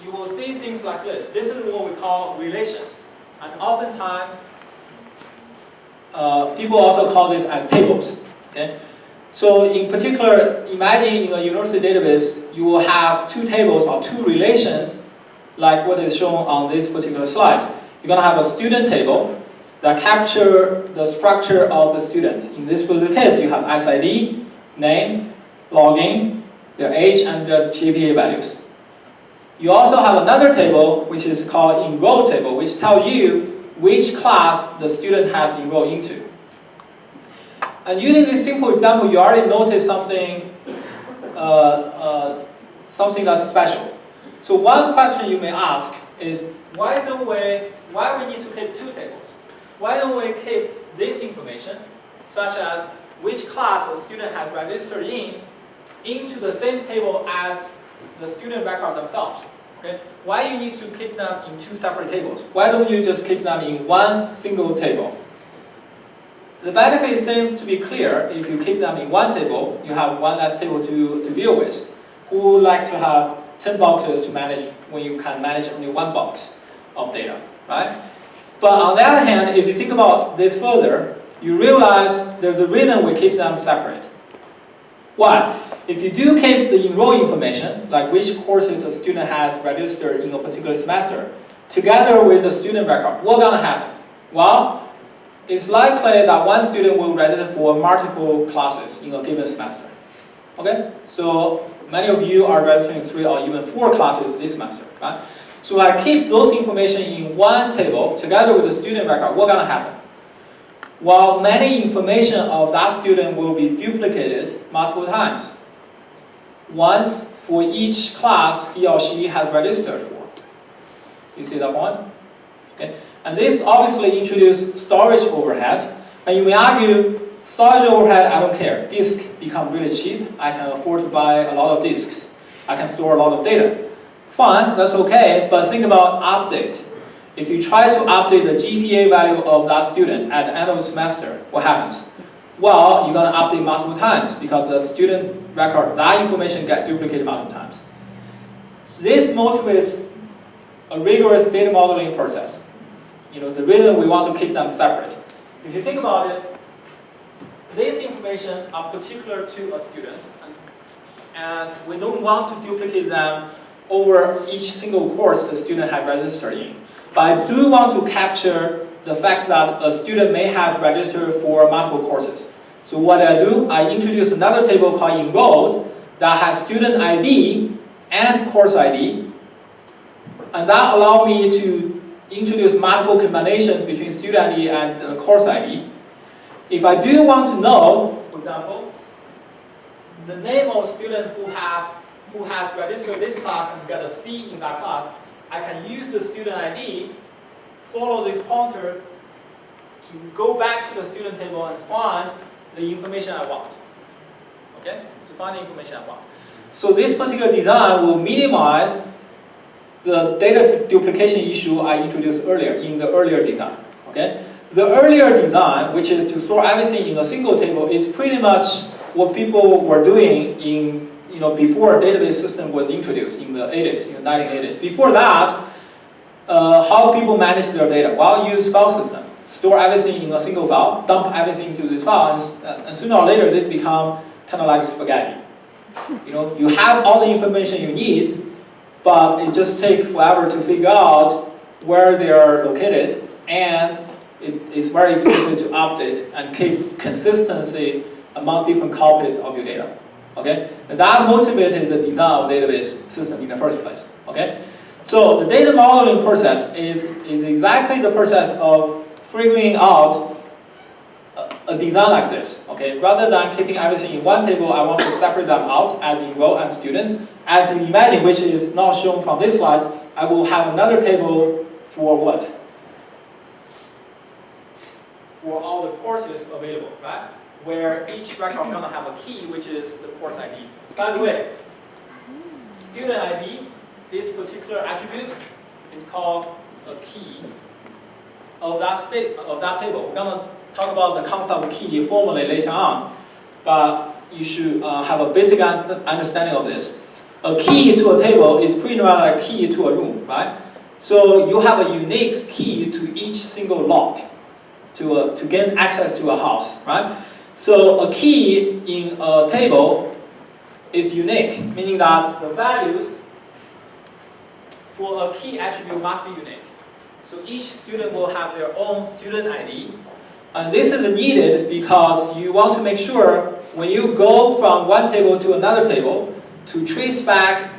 you will see things like this. This is what we call relations. And oftentimes, people also call this as tables. Okay? So in particular, imagine in a university database, you will have two tables or two relations like what is shown on this particular slide. You're going to have a student table that captures the structure of the student. In this particular case, you have SID, name, login, their age, and their GPA values. You also have another table, which is called enroll table, which tells you which class the student has enrolled into. And using this simple example, you already noticed something, something that's special. So one question you may ask is, why we need to keep two tables? Why don't we keep this information, such as which class a student has registered in, into the same table as the student record themselves? Okay? Why you need to keep them in two separate tables? Why don't you just keep them in one single table? The benefit seems to be clear. If you keep them in one table, you have one less table to deal with. Who would like to have 10 boxes to manage when you can manage only one box of data, right? But on the other hand, if you think about this further, you realize there's a reason we keep them separate. Why? If you do keep the enroll information, like which courses a student has registered in a particular semester, together with the student record, what's going to happen? Well, it's likely that one student will register for multiple classes in a given semester. Okay? So many of you are registering 3 or even 4 classes this semester, right? So I keep those information in one table together with the student record, what's going to happen? Well, many information of that student will be duplicated multiple times. Once for each class he or she has registered for. You see that point? Okay. And this obviously introduces storage overhead. And you may argue, storage overhead, I don't care. Disk become really cheap. I can afford to buy a lot of disks. I can store a lot of data. Fine, that's okay, but think about update. If you try to update the GPA value of that student at the end of the semester, what happens? Well, you're going to update multiple times because the student record, that information gets duplicated multiple times. So this motivates a rigorous data modeling process. The reason we want to keep them separate. If you think about it, these information are particular to a student, and we don't want to duplicate them over each single course the student has registered in. But I do want to capture the fact that a student may have registered for multiple courses. So what I do, I introduce another table called enrolled that has student ID and course ID. And that allows me to introduce multiple combinations between student ID and course ID. If I do want to know, for example, the name of a student who has registered this class and got a C in that class, I can use the student ID, follow this pointer to go back to the student table and find the information I want. Okay? To find the information I want. So this particular design will minimize the data duplication issue I introduced earlier in the earlier design. Okay? The earlier design, which is to store everything in a single table, is pretty much what people were doing in before a database system was introduced in the 80s, in the 1980s. Before that, how people manage their data? Well, use file system. Store everything in a single file, dump everything into this file, and sooner or later this become kind of like spaghetti. You have all the information you need, but it just takes forever to figure out where they are located, and it's very expensive to update and keep consistency among different copies of your data. Okay, and that motivated the design of database system in the first place. Okay, So the data modeling process is exactly the process of figuring out a design like this. Okay, rather than keeping everything in one table, I want to separate them out as enroll and students. As you imagine, which is not shown from this slide, I will have another table for what? For all the courses available, right? Where each record is going to have a key, which is the course ID. By the way, student ID, this particular attribute, is called a key of that table. We're going to talk about the concept of key formally later on, but you should have a basic understanding of this. A key to a table is pretty much like a key to a room, right? So you have a unique key to each single lock to gain access to a house, right? So a key in a table is unique, meaning that the values for a key attribute must be unique. So each student will have their own student ID. And this is needed because you want to make sure when you go from one table to another table to trace back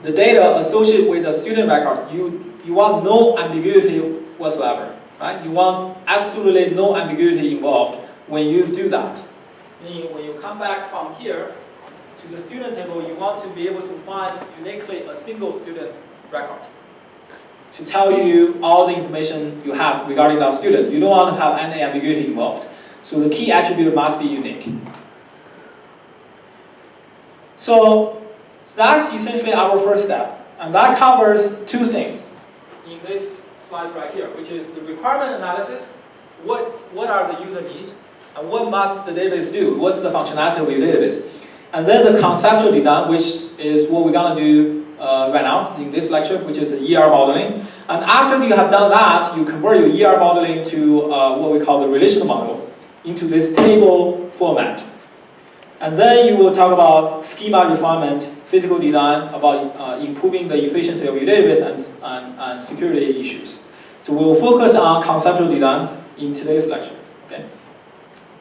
the data associated with the student record, you want no ambiguity whatsoever, right? You want absolutely no ambiguity involved when you do that. Meaning when you come back from here to the student table, you want to be able to find uniquely a single student record to tell you all the information you have regarding that student. You don't want to have any ambiguity involved. So the key attribute must be unique. So that's essentially our first step. And that covers two things in this slide right here, which is the requirement analysis. What are the user needs? And what must the database do? What's the functionality of your database? And then the conceptual design, which is what we're going to do right now in this lecture, which is the ER modeling. And after you have done that, you convert your ER modeling to what we call the relational model into this table format. And then you will talk about schema refinement, physical design, about improving the efficiency of your database and security issues. So we will focus on conceptual design in today's lecture. Okay?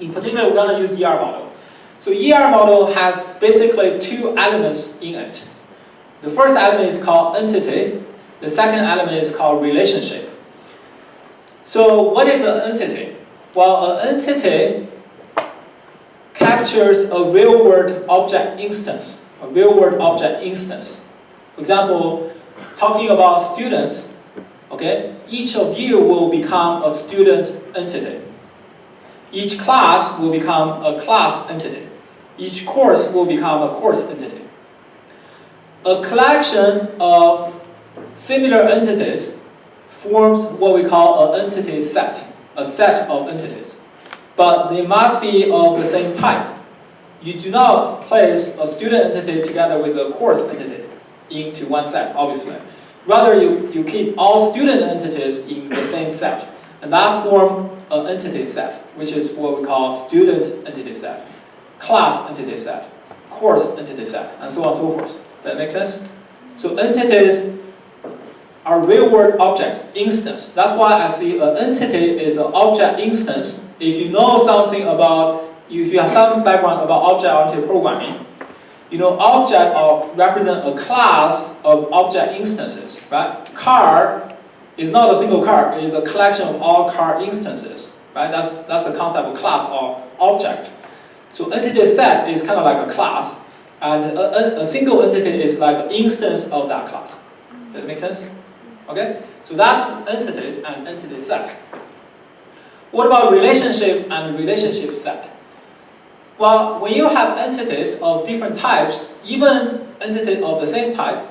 In particular, we're going to use ER model. So ER model has basically two elements in it. The first element is called entity. The second element is called relationship. So what is an entity? Well, an entity captures a real-world object instance. A real-world object instance. For example, talking about students, okay, each of you will become a student entity. Each class will become a class entity. Each course will become a course entity. A collection of similar entities forms what we call an entity set, a set of entities. But they must be of the same type. You do not place a student entity together with a course entity into one set, obviously. Rather, you keep all student entities in the same set. And that forms an entity set, which is what we call student entity set, class entity set, course entity set, and so on and so forth. That make sense? So entities are real-world objects, instance. That's why I see an entity is an object instance. If you know something about, if you have some background about object-oriented programming, you know object represent a class of object instances, right? Car is not a single car, it is a collection of all car instances, right? That's a concept of class or object. So entity set is kind of like a class, and a single entity is like an instance of that class. Does that make sense? Okay? So that's entities and entity set. What about relationship and relationship set? Well, when you have entities of different types, even entities of the same type,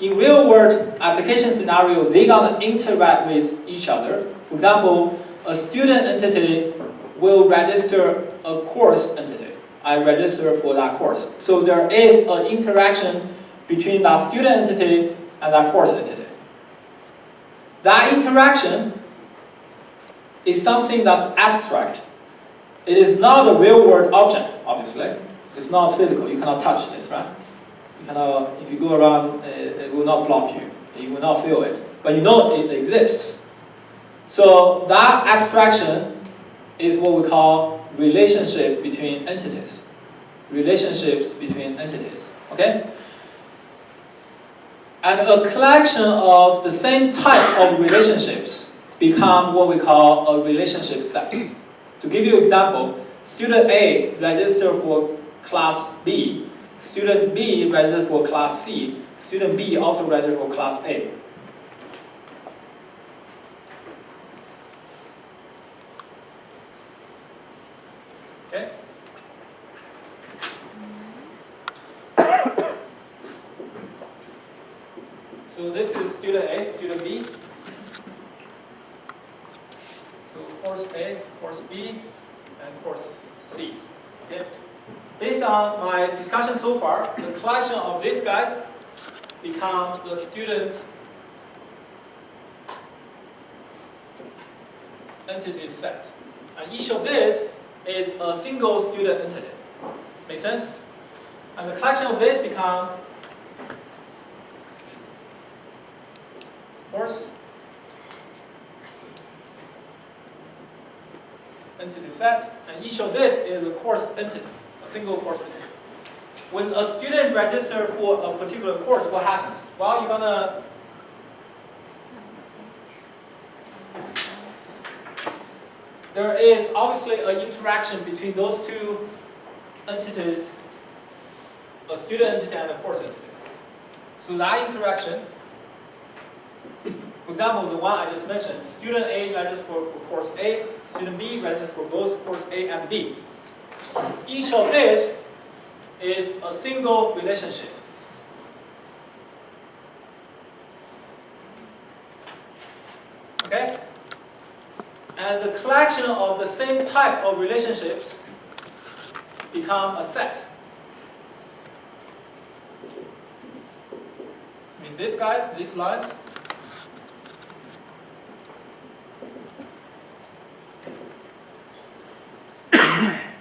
in real-world application scenario, they're gonna interact with each other. For example, a student entity will register a course entity. I register for that course. So there is an interaction between that student entity and that course entity. That interaction is something that's abstract. It is not a real-world object, obviously. It's not physical. You cannot touch this, right? You cannot, if you go around, it will not block you. You will not feel it. But you know it exists. So that abstraction is what we call relationship between entities. Relationships between entities. Okay? And a collection of the same type of relationships become what we call a relationship set. To give you an example, student A registered for class B, student B registered for class C, student B also registered for class A. Okay? So this is student A, student B. So course A, course B, and course C. Okay? Based on my discussion so far, the collection of these guys becomes the student entity set. And each of these is a single student entity. Make sense? And the collection of these become course entity set, and each of this is a course entity, a single course entity. When a student registers for a particular course, what happens? Well, you're gonna there is obviously an interaction between those two entities, a student entity and a course entity. So that interaction, for example, the one I just mentioned, student A registers for course A, student B registers for both course A and B. Each of these is a single relationship. Okay? And the collection of the same type of relationships become a set. I mean, these guys, these lines,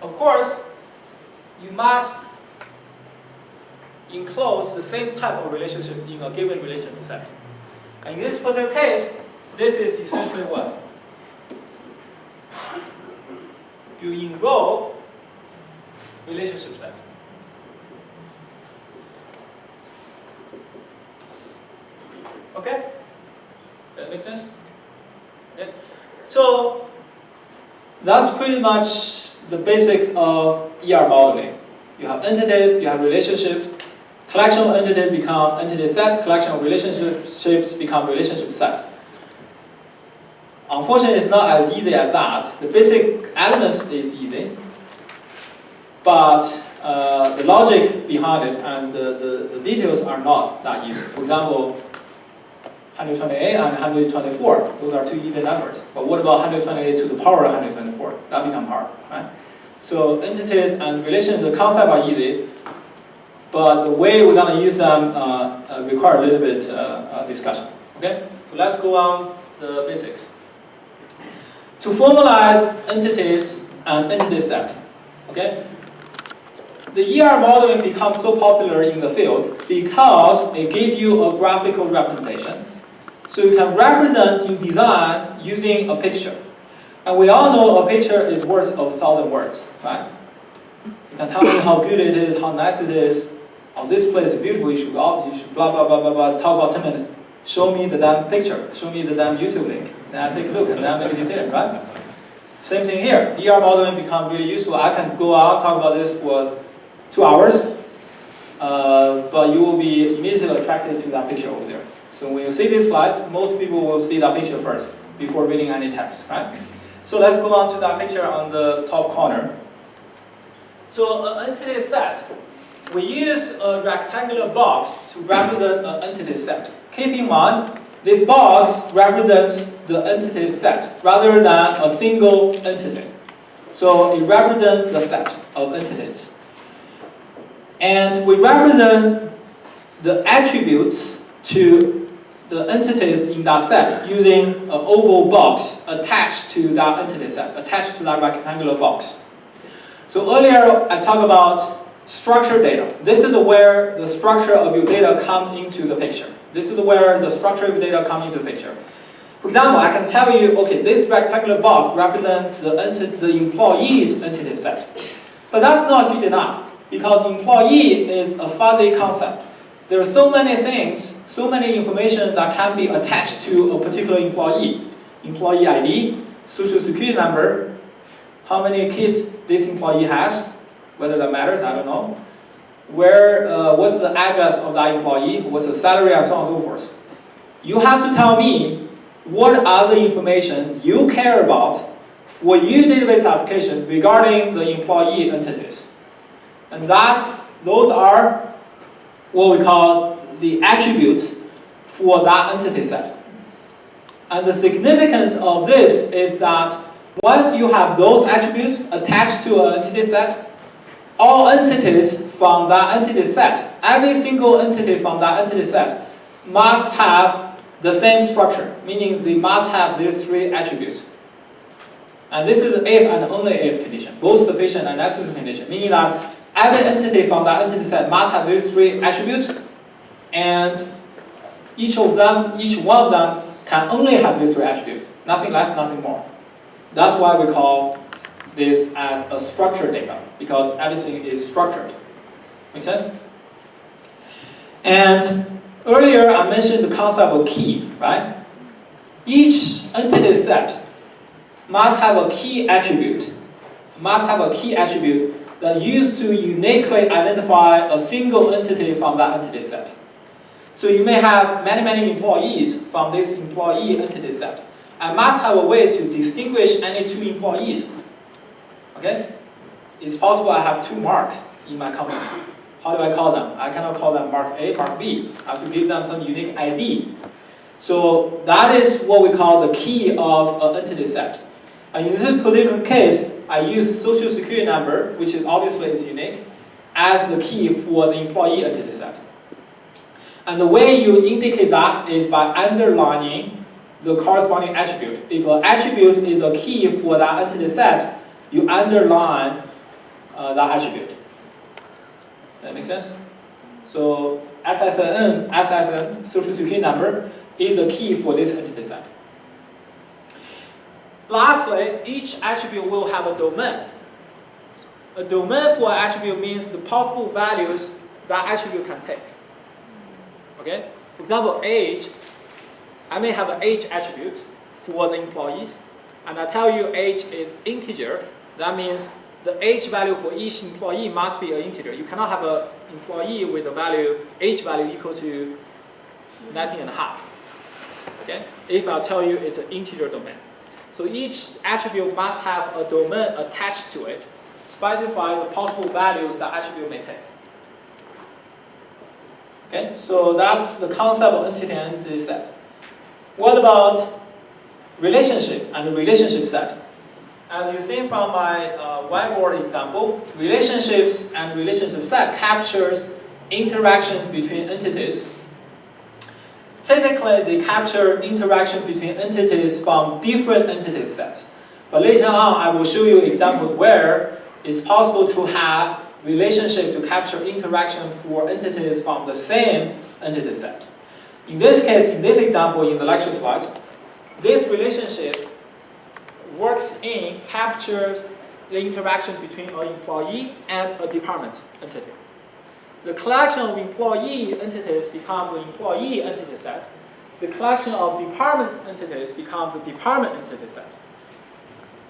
of course, you must enclose the same type of relationships in a given relationship set. And in this particular case, this is essentially what? You enroll relationship set. Okay? That makes sense? Okay. So that's pretty much the basics of ER modeling. You have entities, you have relationships. Collection of entities become entity set. Collection of relationships become relationship set. Unfortunately, it's not as easy as that. The basic elements is easy, but the logic behind it and the details are not that easy. For example, 128 and 124, those are two even numbers. But what about 128 to the power of 124? That becomes hard, right? So entities and relations, the concept are easy, but the way we're going to use them require a little bit discussion. Okay, so let's go on the basics. To formalize entities and entity set, okay? The ER modeling becomes so popular in the field because it gives you a graphical representation. So you can represent your design using a picture. And we all know a picture is worth 1,000 words, right? You can tell me how good it is, how nice it is. Oh, this place is beautiful, you should blah, blah, blah, blah, blah, talk about 10 minutes. Show me the damn picture, show me the damn YouTube link. Then I take a look and then I make a decision, right? Same thing here. ER modeling becomes really useful. I can go out, talk about this for 2 hours, but you will be immediately attracted to that picture over there. So when you see these slides, most people will see that picture first before reading any text, right? So let's go on to that picture on the top corner. So an entity set, we use a rectangular box to represent an entity set. Keep in mind, this box represents the entity set rather than a single entity. So it represents the set of entities. And we represent the attributes to the entities in that set using an oval box attached to that entity set, attached to that rectangular box. So earlier I talked about structured data. This is where the structure of your data comes into the picture. This is where the structure of your data comes into the picture. For example, I can tell you, okay, this rectangular box represents the employee's entity set. But that's not good enough, because employee is a fuzzy concept. there are so many things, so many information that can be attached to a particular employee. Employee ID, social security number, how many kids this employee has, whether that matters, I don't know. What's the address of that employee, what's the salary, and so on and so forth. You have to tell me what other information you care about for your database application regarding the employee entities. And those are what we call the attributes for that entity set. And the significance of this is that once you have those attributes attached to an entity set, all entities from that entity set, every single entity from that entity set must have the same structure, meaning they must have these three attributes. And this is if and only if condition, both sufficient and necessary condition, meaning that every entity from that entity set must have these three attributes, and each one of them can only have these three attributes, nothing less, nothing more. That's why we call this as a structured data, because everything is structured. Make sense? And earlier I mentioned the concept of key, right? Each entity set must have a key attribute, that used to uniquely identify a single entity from that entity set. So you may have many employees from this employee entity set, and must have a way to distinguish any two employees. Okay? It's possible I have two marks in my company. How do I call them? I cannot call them mark A, mark B. I have to give them some unique ID. So that is what we call the key of an entity set. And in this particular case, I use social security number, which is obviously is unique, as the key for the employee entity set. And the way you indicate that is by underlining the corresponding attribute. If an attribute is a key for that entity set, you underline that attribute. Does that make sense? So SSN, social security number, is the key for this entity set. Lastly, each attribute will have a domain. A domain for an attribute means the possible values that attribute can take. Okay? For example, age, I may have an age attribute for the employees, and I tell you age is integer. That means the age value for each employee must be an integer. You cannot have an employee with a value, age value equal to 19.5. Okay? If I tell you it's an integer domain. So each attribute must have a domain attached to it, specify the possible values that attribute may take. Okay, so that's the concept of entity and entity set. What about relationship and the relationship set? As you see from my whiteboard example, relationships and relationship set captures interactions between entities. Typically, they capture interaction between entities from different entity sets. But later on, I will show you examples where it's possible to have relationship to capture interaction for entities from the same entity set. In this case, in this example, in the lecture slides, this relationship captures the interaction between an employee and a department entity. The collection of employee entities becomes the employee entity set. The collection of department entities becomes the department entity set.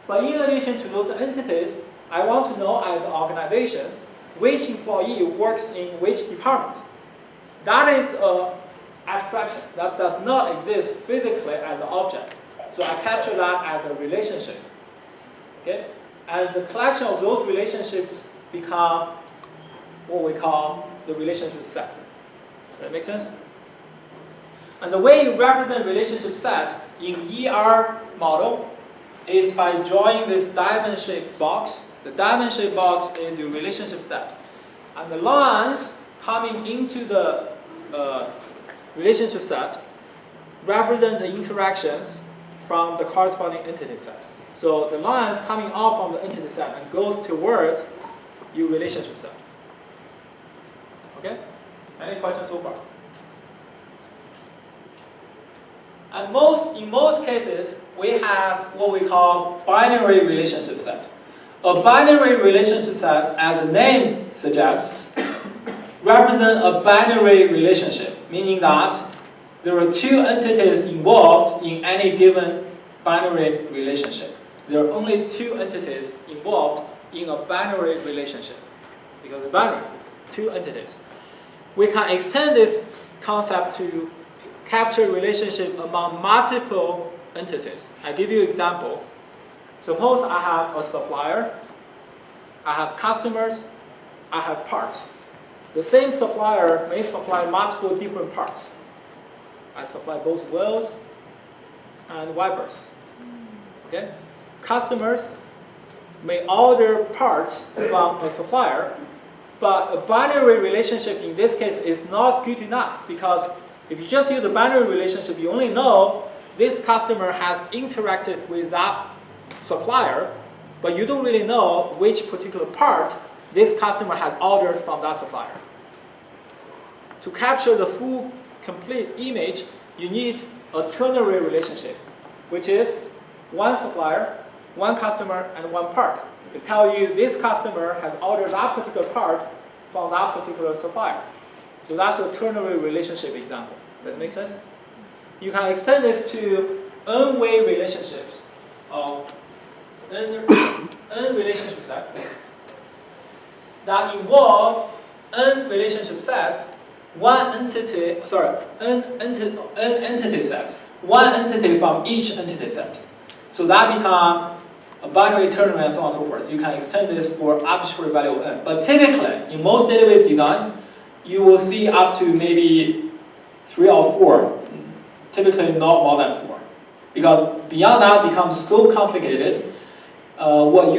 But in addition to those entities, I want to know as an organization which employee works in which department. That is an abstraction that does not exist physically as an object. So I capture that as a relationship. Okay? And the collection of those relationships become what we call the relationship set. Does that make sense? And the way you represent relationship set in ER model is by drawing this diamond-shaped box. The diamond-shaped box is your relationship set. And the lines coming into the relationship set represent the interactions from the corresponding entity set. So the lines coming out from the entity set and goes towards your relationship set. Okay? Any questions so far? And in most cases, we have what we call binary relationship set. A binary relationship set, as the name suggests, represent a binary relationship, meaning that there are two entities involved in any given binary relationship. There are only two entities involved in a binary relationship, because the binary is two entities. We can extend this concept to capture relationship among multiple entities. I give you an example. Suppose I have a supplier, I have customers, I have parts. The same supplier may supply multiple different parts. I supply both wheels and wipers. Okay? Customers may order parts from a supplier, but a binary relationship in this case is not good enough, because if you just use the binary relationship, you only know this customer has interacted with that supplier, but you don't really know which particular part this customer has ordered from that supplier. To capture the full, complete image, you need a ternary relationship, which is one supplier, one customer, and one part. It tells you this customer has ordered that particular part from that particular supplier. So that's a ternary relationship example. Does that make sense? You can extend this to n-way relationships of n relationship sets that involve n relationship sets, n entity sets, one entity from each entity set. So that becomes a binary ternary and so on and so forth. You can extend this for arbitrary value of n. But typically, in most database designs, you will see up to maybe 3 or 4, typically not more than 4. Because beyond that becomes so complicated, what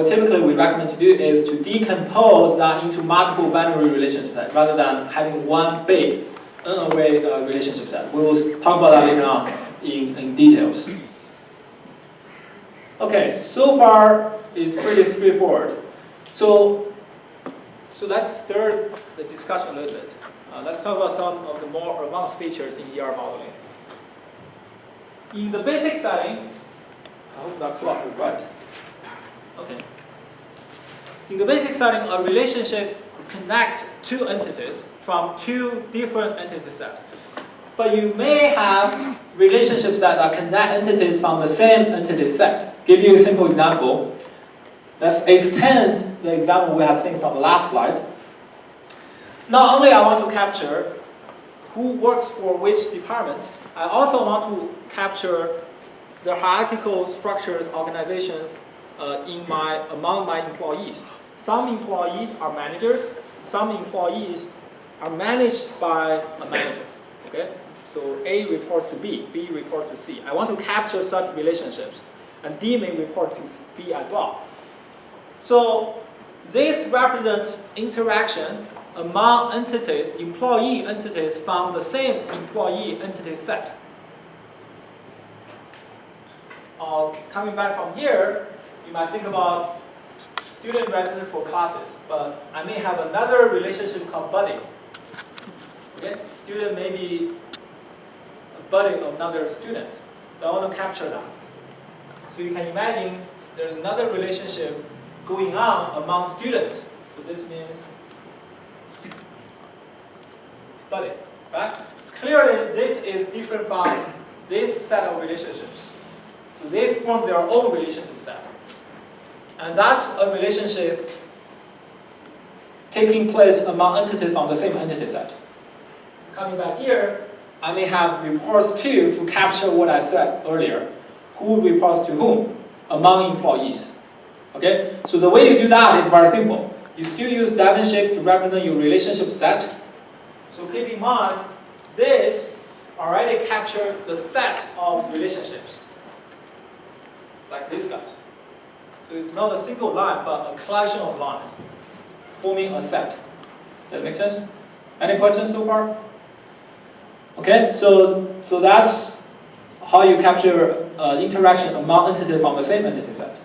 typically we recommend to do is to decompose that into multiple binary relationship sets rather than having one big n-way relationship set. We will talk about that later on in details. Okay, so far it's pretty straightforward. So let's stir the discussion a little bit. Let's talk about some of the more advanced features in ER modeling. In the basic setting, I hope that clock is right. Okay. In the basic setting, a relationship connects two entities from two different entity sets. But you may have relationships that connect entities from the same entity set. Give you a simple example. Let's extend the example we have seen from the last slide. Not only I want to capture who works for which department, I also want to capture the hierarchical structures, organizations among my employees. Some employees are managers, some employees are managed by a manager. Okay? So A reports to B, B reports to C. I want to capture such relationships, and D may report to B as well. So this represents interaction among entities, employee entities from the same employee entity set. Coming back from here, you might think about student registered for classes, but I may have another relationship called buddy. Okay? Student may be a buddy of another student. So I want to capture that. So you can imagine there's another relationship going on among students. So this means buddy, right? Clearly, this is different from this set of relationships. So they form their own relationship set. And that's a relationship taking place among entities from the same entity set. Coming back here, I may have reports to capture what I said earlier. Who reports to whom among employees. Okay? So the way you do that is very simple. You still use diamond shape to represent your relationship set. So keep in mind, this already captures the set of relationships. Like these guys. So it's not a single line, but a collection of lines forming a set. Does that make sense? Any questions so far? Okay, so that's how you capture interaction among entities from the same entity set.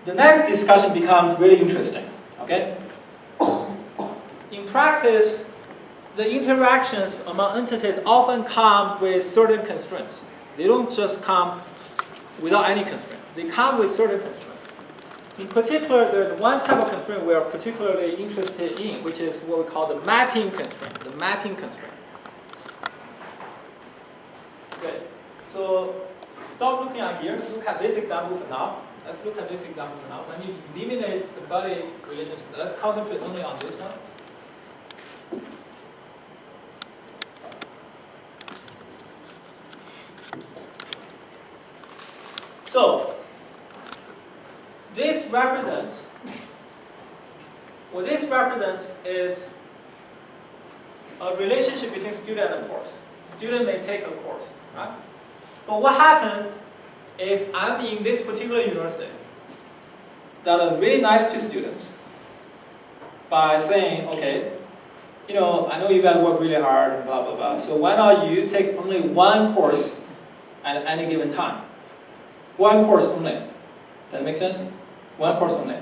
The next discussion becomes really interesting. Okay? In practice, the interactions among entities often come with certain constraints. They don't just come without any constraint. They come with certain constraints. In particular, there's one type of constraint we are particularly interested in, which is what we call the mapping constraint. The mapping constraint. Okay, so stop looking at here. Look at this example for now. Let's look at this example for now. Let me eliminate the body relationship. Let's concentrate only on this one. So, this represents, what this represents is a relationship between student and a course. Student may take a course, right? But what happens if I'm in this particular university that are really nice to students by saying, okay, I know you guys work really hard and blah, blah, blah. So why not you take only one course at any given time? One course only. Does that make sense? One course only.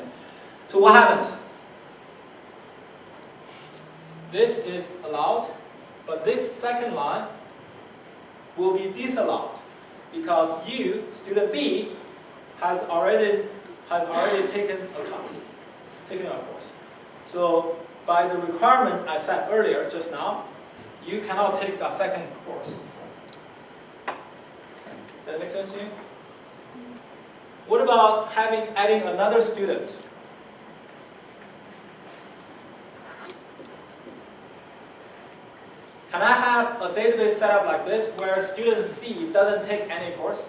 So what happens? This is allowed, but this second line will be disallowed because you, student B, has already taken a course. So by the requirement I said earlier just now, you cannot take a second course. Does that make sense to you? What about adding another student? Can I have a database set up like this where student C doesn't take any course?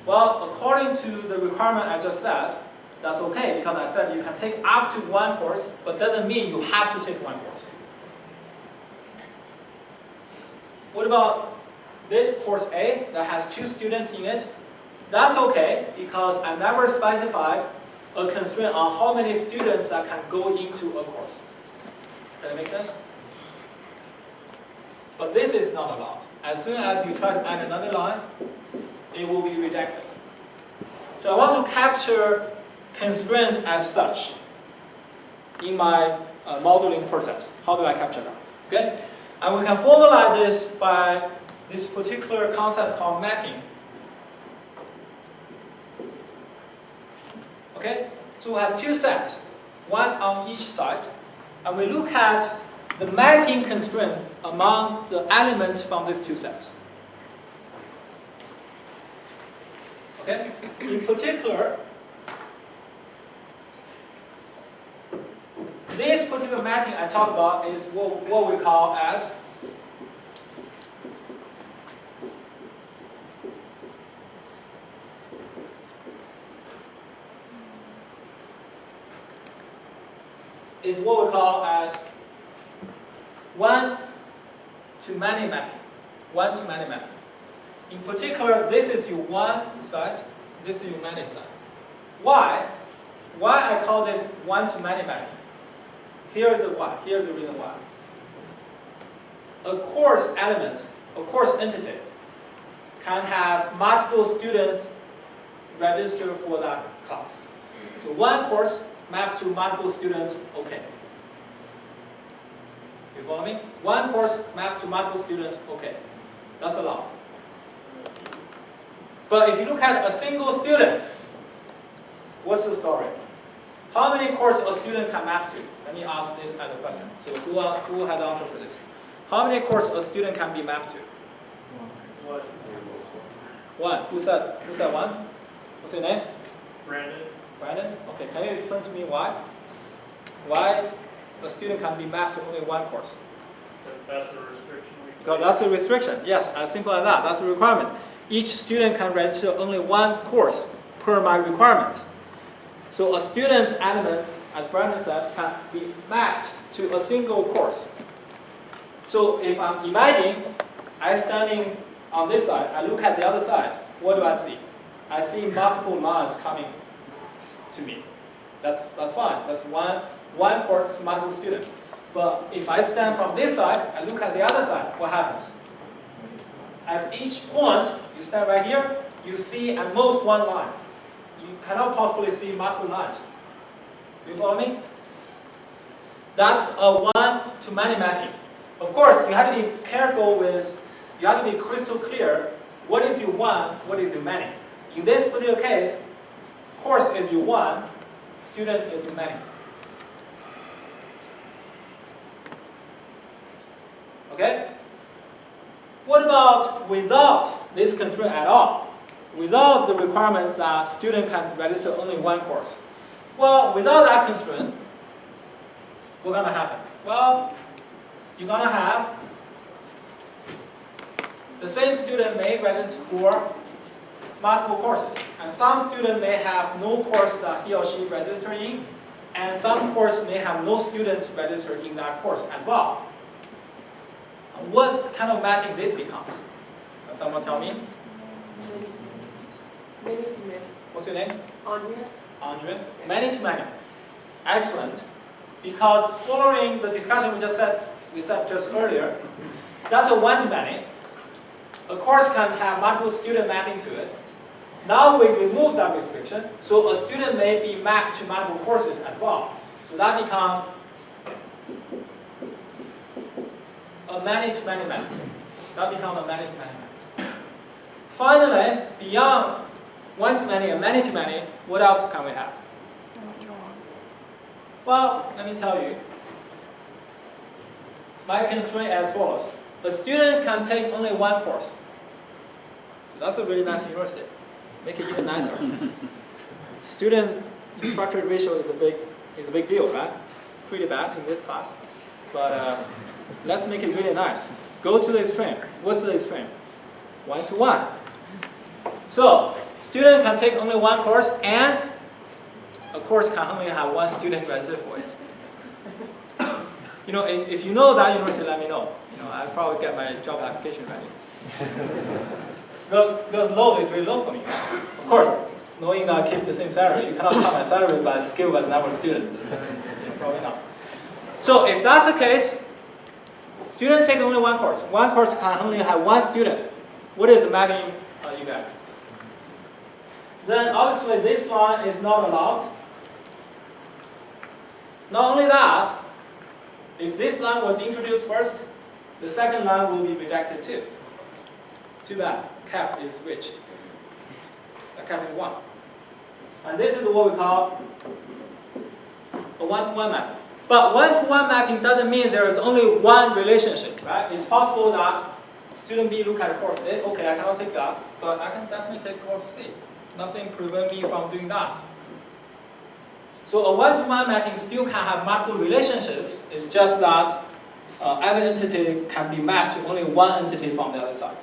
Well, according to the requirement I just said, that's okay because I said you can take up to one course, but doesn't mean you have to take one course. What about this course A that has 2 students in it? That's okay because I never specified a constraint on how many students that can go into a course. Does that make sense? But this is not allowed. As soon as you try to add another line, it will be rejected. So I want to capture constraint as such in my modeling process. How do I capture that? Okay? And we can formalize this by this particular concept called mapping. Okay? So we have 2 sets, one on each side, and we look at the mapping constraint among the elements from these 2 sets. Okay? In particular, this particular mapping I talked about is what we call as one-to-many mapping. One-to-many mapping. In particular, this is your one side, this is your many side. Why? Why I call this one-to-many mapping? Here is the why. Here is the reason why. A course element, a course entity, can have multiple students register for that class. So one course mapped to multiple students, okay. You follow me? One course mapped to multiple students, okay. That's allowed. But if you look at a single student, what's the story? How many courses a student can map to? Let me ask this as a question. So who has the answer for this? How many courses a student can be mapped to? One. Who said one? What's your name? Brandon. Brandon? Okay, can you explain to me why? Why a student can be mapped to only one course? Because that's a restriction. Because that's a restriction. Yes, as simple as that. That's a requirement. Each student can register only one course per my requirement. So a student element, as Brandon said, can be mapped to a single course. So if I'm imagining I'm standing on this side, I look at the other side, what do I see? I see multiple lines coming to me. That's fine. That's one course to multiple students. But if I stand from this side, I look at the other side, what happens? At each point, you stand right here, you see at most one line. You cannot possibly see multiple lines. Do you follow me? That's a one-to-many mapping. Of course, you have to be careful with, you have to be crystal clear, what is your one, what is your many. In this particular case, course is your one, student is many. Okay? What about without this constraint at all? Without the requirements that student can register only one course? Well, without that constraint, what's going to happen? Well, you're going to have the same student may register for multiple courses. And some student may have no course that he or she registered in, and some course may have no students registered in that course as well. What kind of mapping this becomes? Can someone tell me? Many to many. What's your name? Andrea? Andre? Many to many. Excellent. Because following the discussion we said just earlier, that's a one-to-many. A course can have multiple student mapping to it. Now we remove that restriction, so a student may be mapped to multiple courses as well. So that becomes a many-to-many mapping. That becomes a many-to-many mapping. Finally, beyond one-to-many and many-to-many, what else can we have? Well, let me tell you. My constraint as follows. A student can take only one course. So that's a really nice university. Make it even nicer. Student instructor ratio is a big deal, right? It's pretty bad in this class. But let's make it really nice. Go to the extreme. What's the extreme? 1-to-1. So, student can take only one course, and a course can only have one student registered for it. You know, if you know that university, let me know. You know, I'll probably get my job application ready. The load is very low for me. Of course, knowing that I keep the same salary, you cannot count my salary by skill as number of students. Probably not. So if that's the case, students take only one course. One course can only have one student. What is the mapping you get? Then obviously this line is not allowed. Not only that, if this line was introduced first, the second line will be rejected too. Too bad. Cap is reached. The cap is 1. And this is what we call a one-to-one mapping. But one-to-one mapping doesn't mean there is only one relationship, right? It's possible that student B look at course A, okay, I cannot take that, but I can definitely take course C. Nothing prevents me from doing that. So a one-to-one mapping still can have multiple relationships. It's just that every entity can be mapped to only one entity from the other side.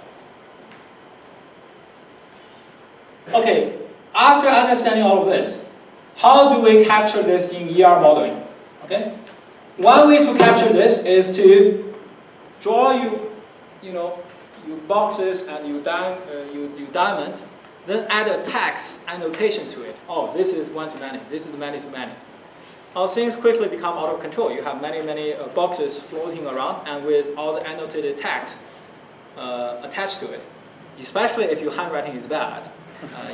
Okay, after understanding all of this, how do we capture this in ER modeling? Okay, one way to capture this is to draw your boxes and your diamond, then add a text annotation to it. Oh, this is one-to-many. This is many-to-many. How things quickly become out of control. You have many boxes floating around, and with all the annotated text attached to it. Especially if your handwriting is bad.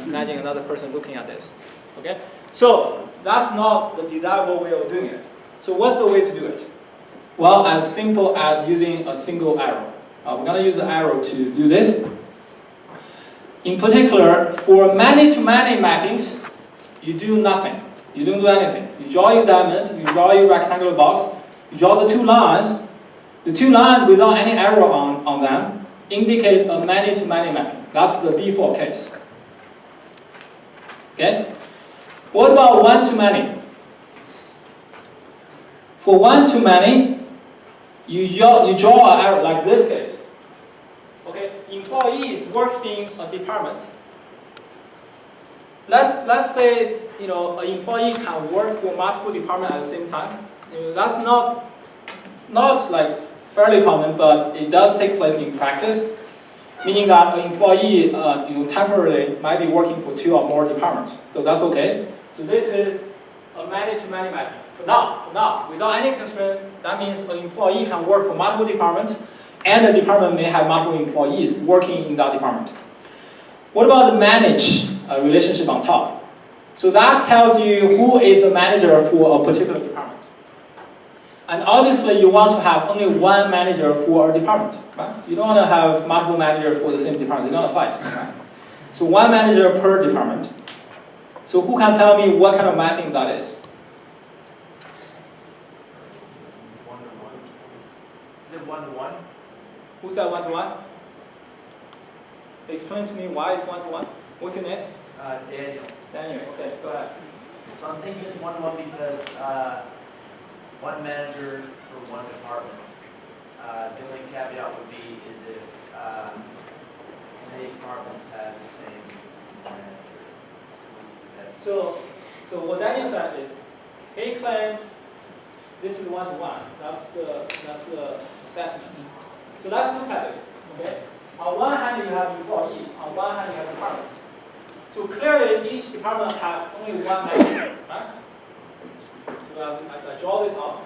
Imagine another person looking at this. Okay, so that's not the desirable way of doing it. So what's the way to do it? Well, as simple as using a single arrow. We're going to use an arrow to do this. In particular, for many-to-many mappings, you do nothing. You don't do anything. You draw your diamond, you draw your rectangular box, you draw the two lines. The two lines without any arrow on them indicate a many-to-many mapping. That's the default case. Okay? What about one-to-many? For one-to-many, you draw an arrow like this case. Okay, employee works in a department. Let's say an employee can work for multiple departments at the same time. That's not like fairly common, but it does take place in practice. Meaning that an employee temporarily might be working for 2 or more departments. So that's okay. So this is a many-to-many mapping. For now, without any constraint, that means an employee can work for multiple departments, and the department may have multiple employees working in that department. What about the manage relationship on top? So that tells you who is the manager for a particular department. And obviously, you want to have only one manager for a department, right? You don't want to have multiple managers for the same department. You're going to fight, right? So one manager per department. So who can tell me what kind of mapping that is? Who's that one-to-one? Explain to me why it's one-to-one. What's your name? Daniel. Daniel. Okay, go ahead. So I'm thinking it's one-to-one because one manager for one department. The only caveat would be is if many departments have the same manager. So what Daniel said is, he claimed this is one-to-one. That's the assessment. So let's look at this. Okay. On one hand, you have employee. On one hand, you have department. So clearly, each department has only one manager, right? So I draw this out.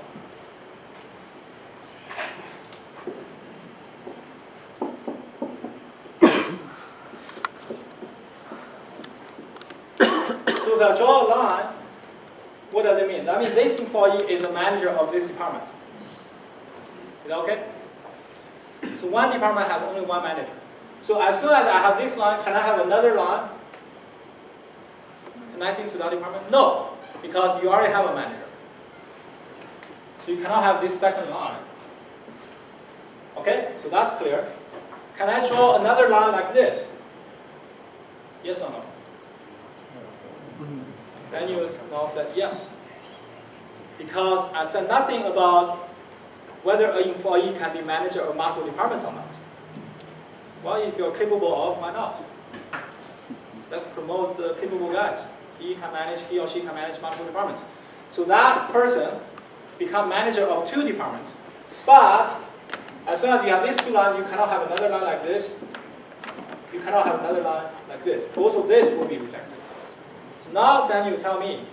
So if I draw a line, what does it mean? That means this employee is the manager of this department. Is that okay? So one department has only one manager. So as soon as I have this line, can I have another line connecting to that department? No, because you already have a manager. So you cannot have this second line. Okay, so that's clear. Can I draw another line like this? Yes or no? Then you now said yes. Because I said nothing about whether an employee can be manager of multiple departments or not. Well, if you're capable of, why not? Let's promote the capable guys. He or she can manage multiple departments. So that person becomes manager of two departments. But as soon as you have these two lines, you cannot have another line like this. You cannot have another line like this. Both of this will be rejected. So now then you tell me,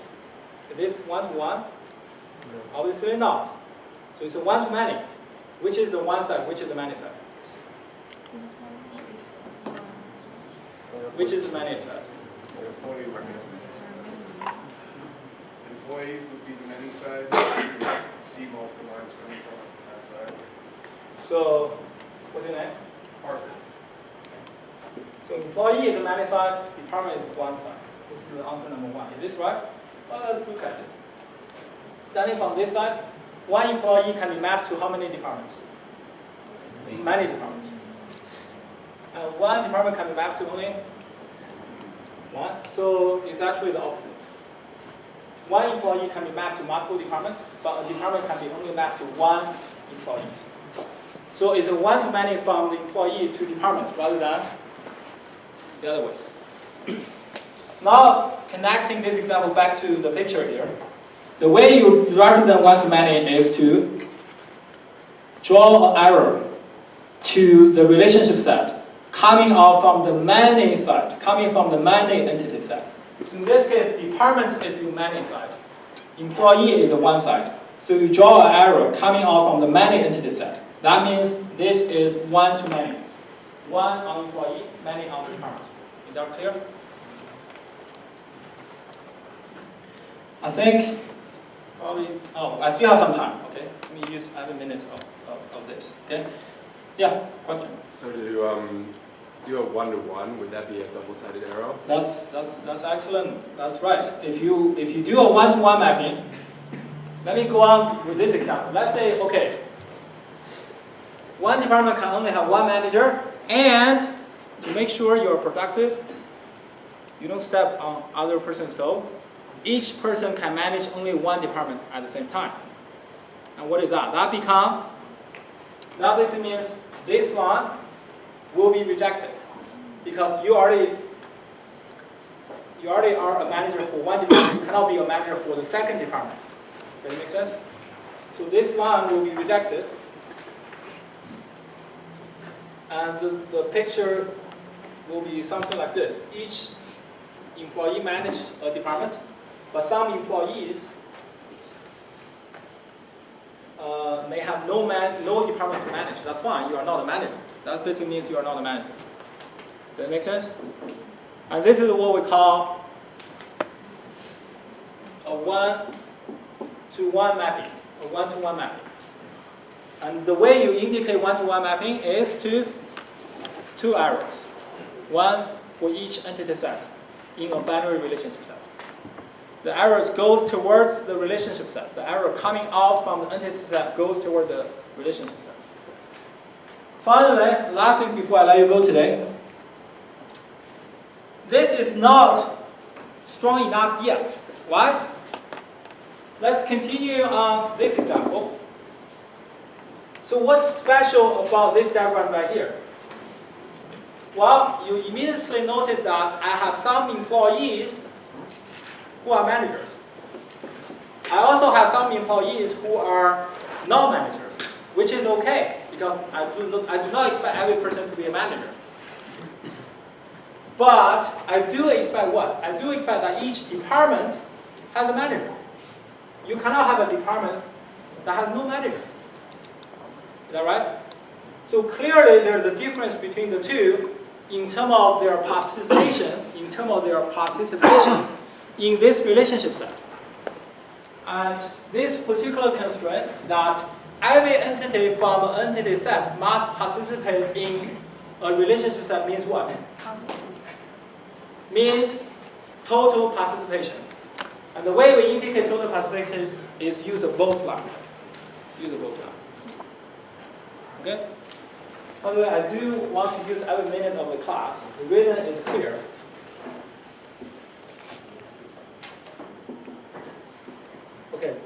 is this one-to-one? Obviously not. So it's a one-to-many. Which is the one side? Which is the many side? Which is the many side? Employee would be the many side. See multiple lines coming from that side. So what's your name? Parker. So employee is the many side, department is one side. This is the answer number one. Is this right? Well, let's look at it. Starting from this side, one employee can be mapped to how many departments? Many departments. And one department can be mapped to only one. So it's actually the opposite. One employee can be mapped to multiple departments, but a department can be only mapped to one employee. So it's a one-to-many from the employee to department rather than the other way. Now, connecting this example back to the picture here, the way you represent one-to-many is to draw an arrow to the relationship set coming out from the many side, coming from the many entity set. So in this case, department is the many side, employee is the one side. So you draw an arrow coming out from the many entity set. That means this is one-to-many. One on employee, many on the department. Is that clear? I think probably, I still have some time, okay? Let me use 11 minutes of this, okay? Yeah, question? So to do a one-to-one, would that be a double-sided arrow? That's excellent. That's right. If you do a one-to-one mapping, let me go on with this example. Let's say, okay, one department can only have one manager, and to make sure you're productive, you don't step on other person's toe. Each person can manage only one department at the same time. And what is that? That basically means this one will be rejected because you already are a manager for one department. You cannot be a manager for the second department. Does it make sense? So this one will be rejected. And the picture will be something like this. Each employee manages a department, but some employees may have no department to manage. That's fine. You are not a manager. That basically means you are not a manager. Does that make sense? And this is what we call a one-to-one mapping. A one-to-one mapping. And the way you indicate one-to-one mapping is to two arrows, one for each entity set in a binary relationship set. The arrows goes towards the relationship set. The arrow coming out from the entity set goes toward the relationship set. Finally, last thing before I let you go today. This is not strong enough yet. Why? Let's continue on this example. So what's special about this diagram right here? Well, you immediately notice that I have some employees who are managers. I also have some employees who are not managers, which is okay, because I do not expect every person to be a manager. But I do expect what? I do expect that each department has a manager. You cannot have a department that has no manager. Is that right? So clearly there's a difference between the two in terms of their participation, in this relationship set. And this particular constraint that every entity from an entity set must participate in a relationship set means what? Means total participation. And the way we indicate total participation is use a both line. Okay? By the way, I do want to use every minute of the class. The reason is clear. Okay,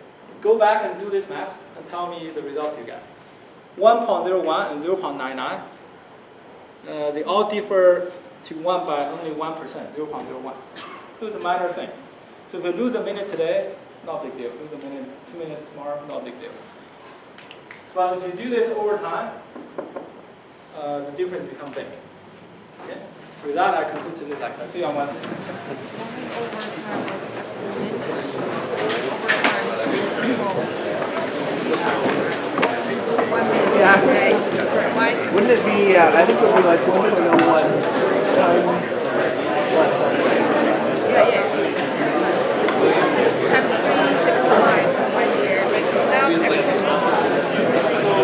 go back and do this math and tell me the results you get. 1.01 and 0.99. They all differ to 1 by only 1%, 0.01. So it's a minor thing. So if you lose a minute today, not big deal. Lose a minute, 2 minutes tomorrow, not big deal. But if you do this over time, the difference becomes big. Okay? With that, I conclude today's lecture. See you on Wednesday. Yeah. Wouldn't it be, I think it would be like 1.01 times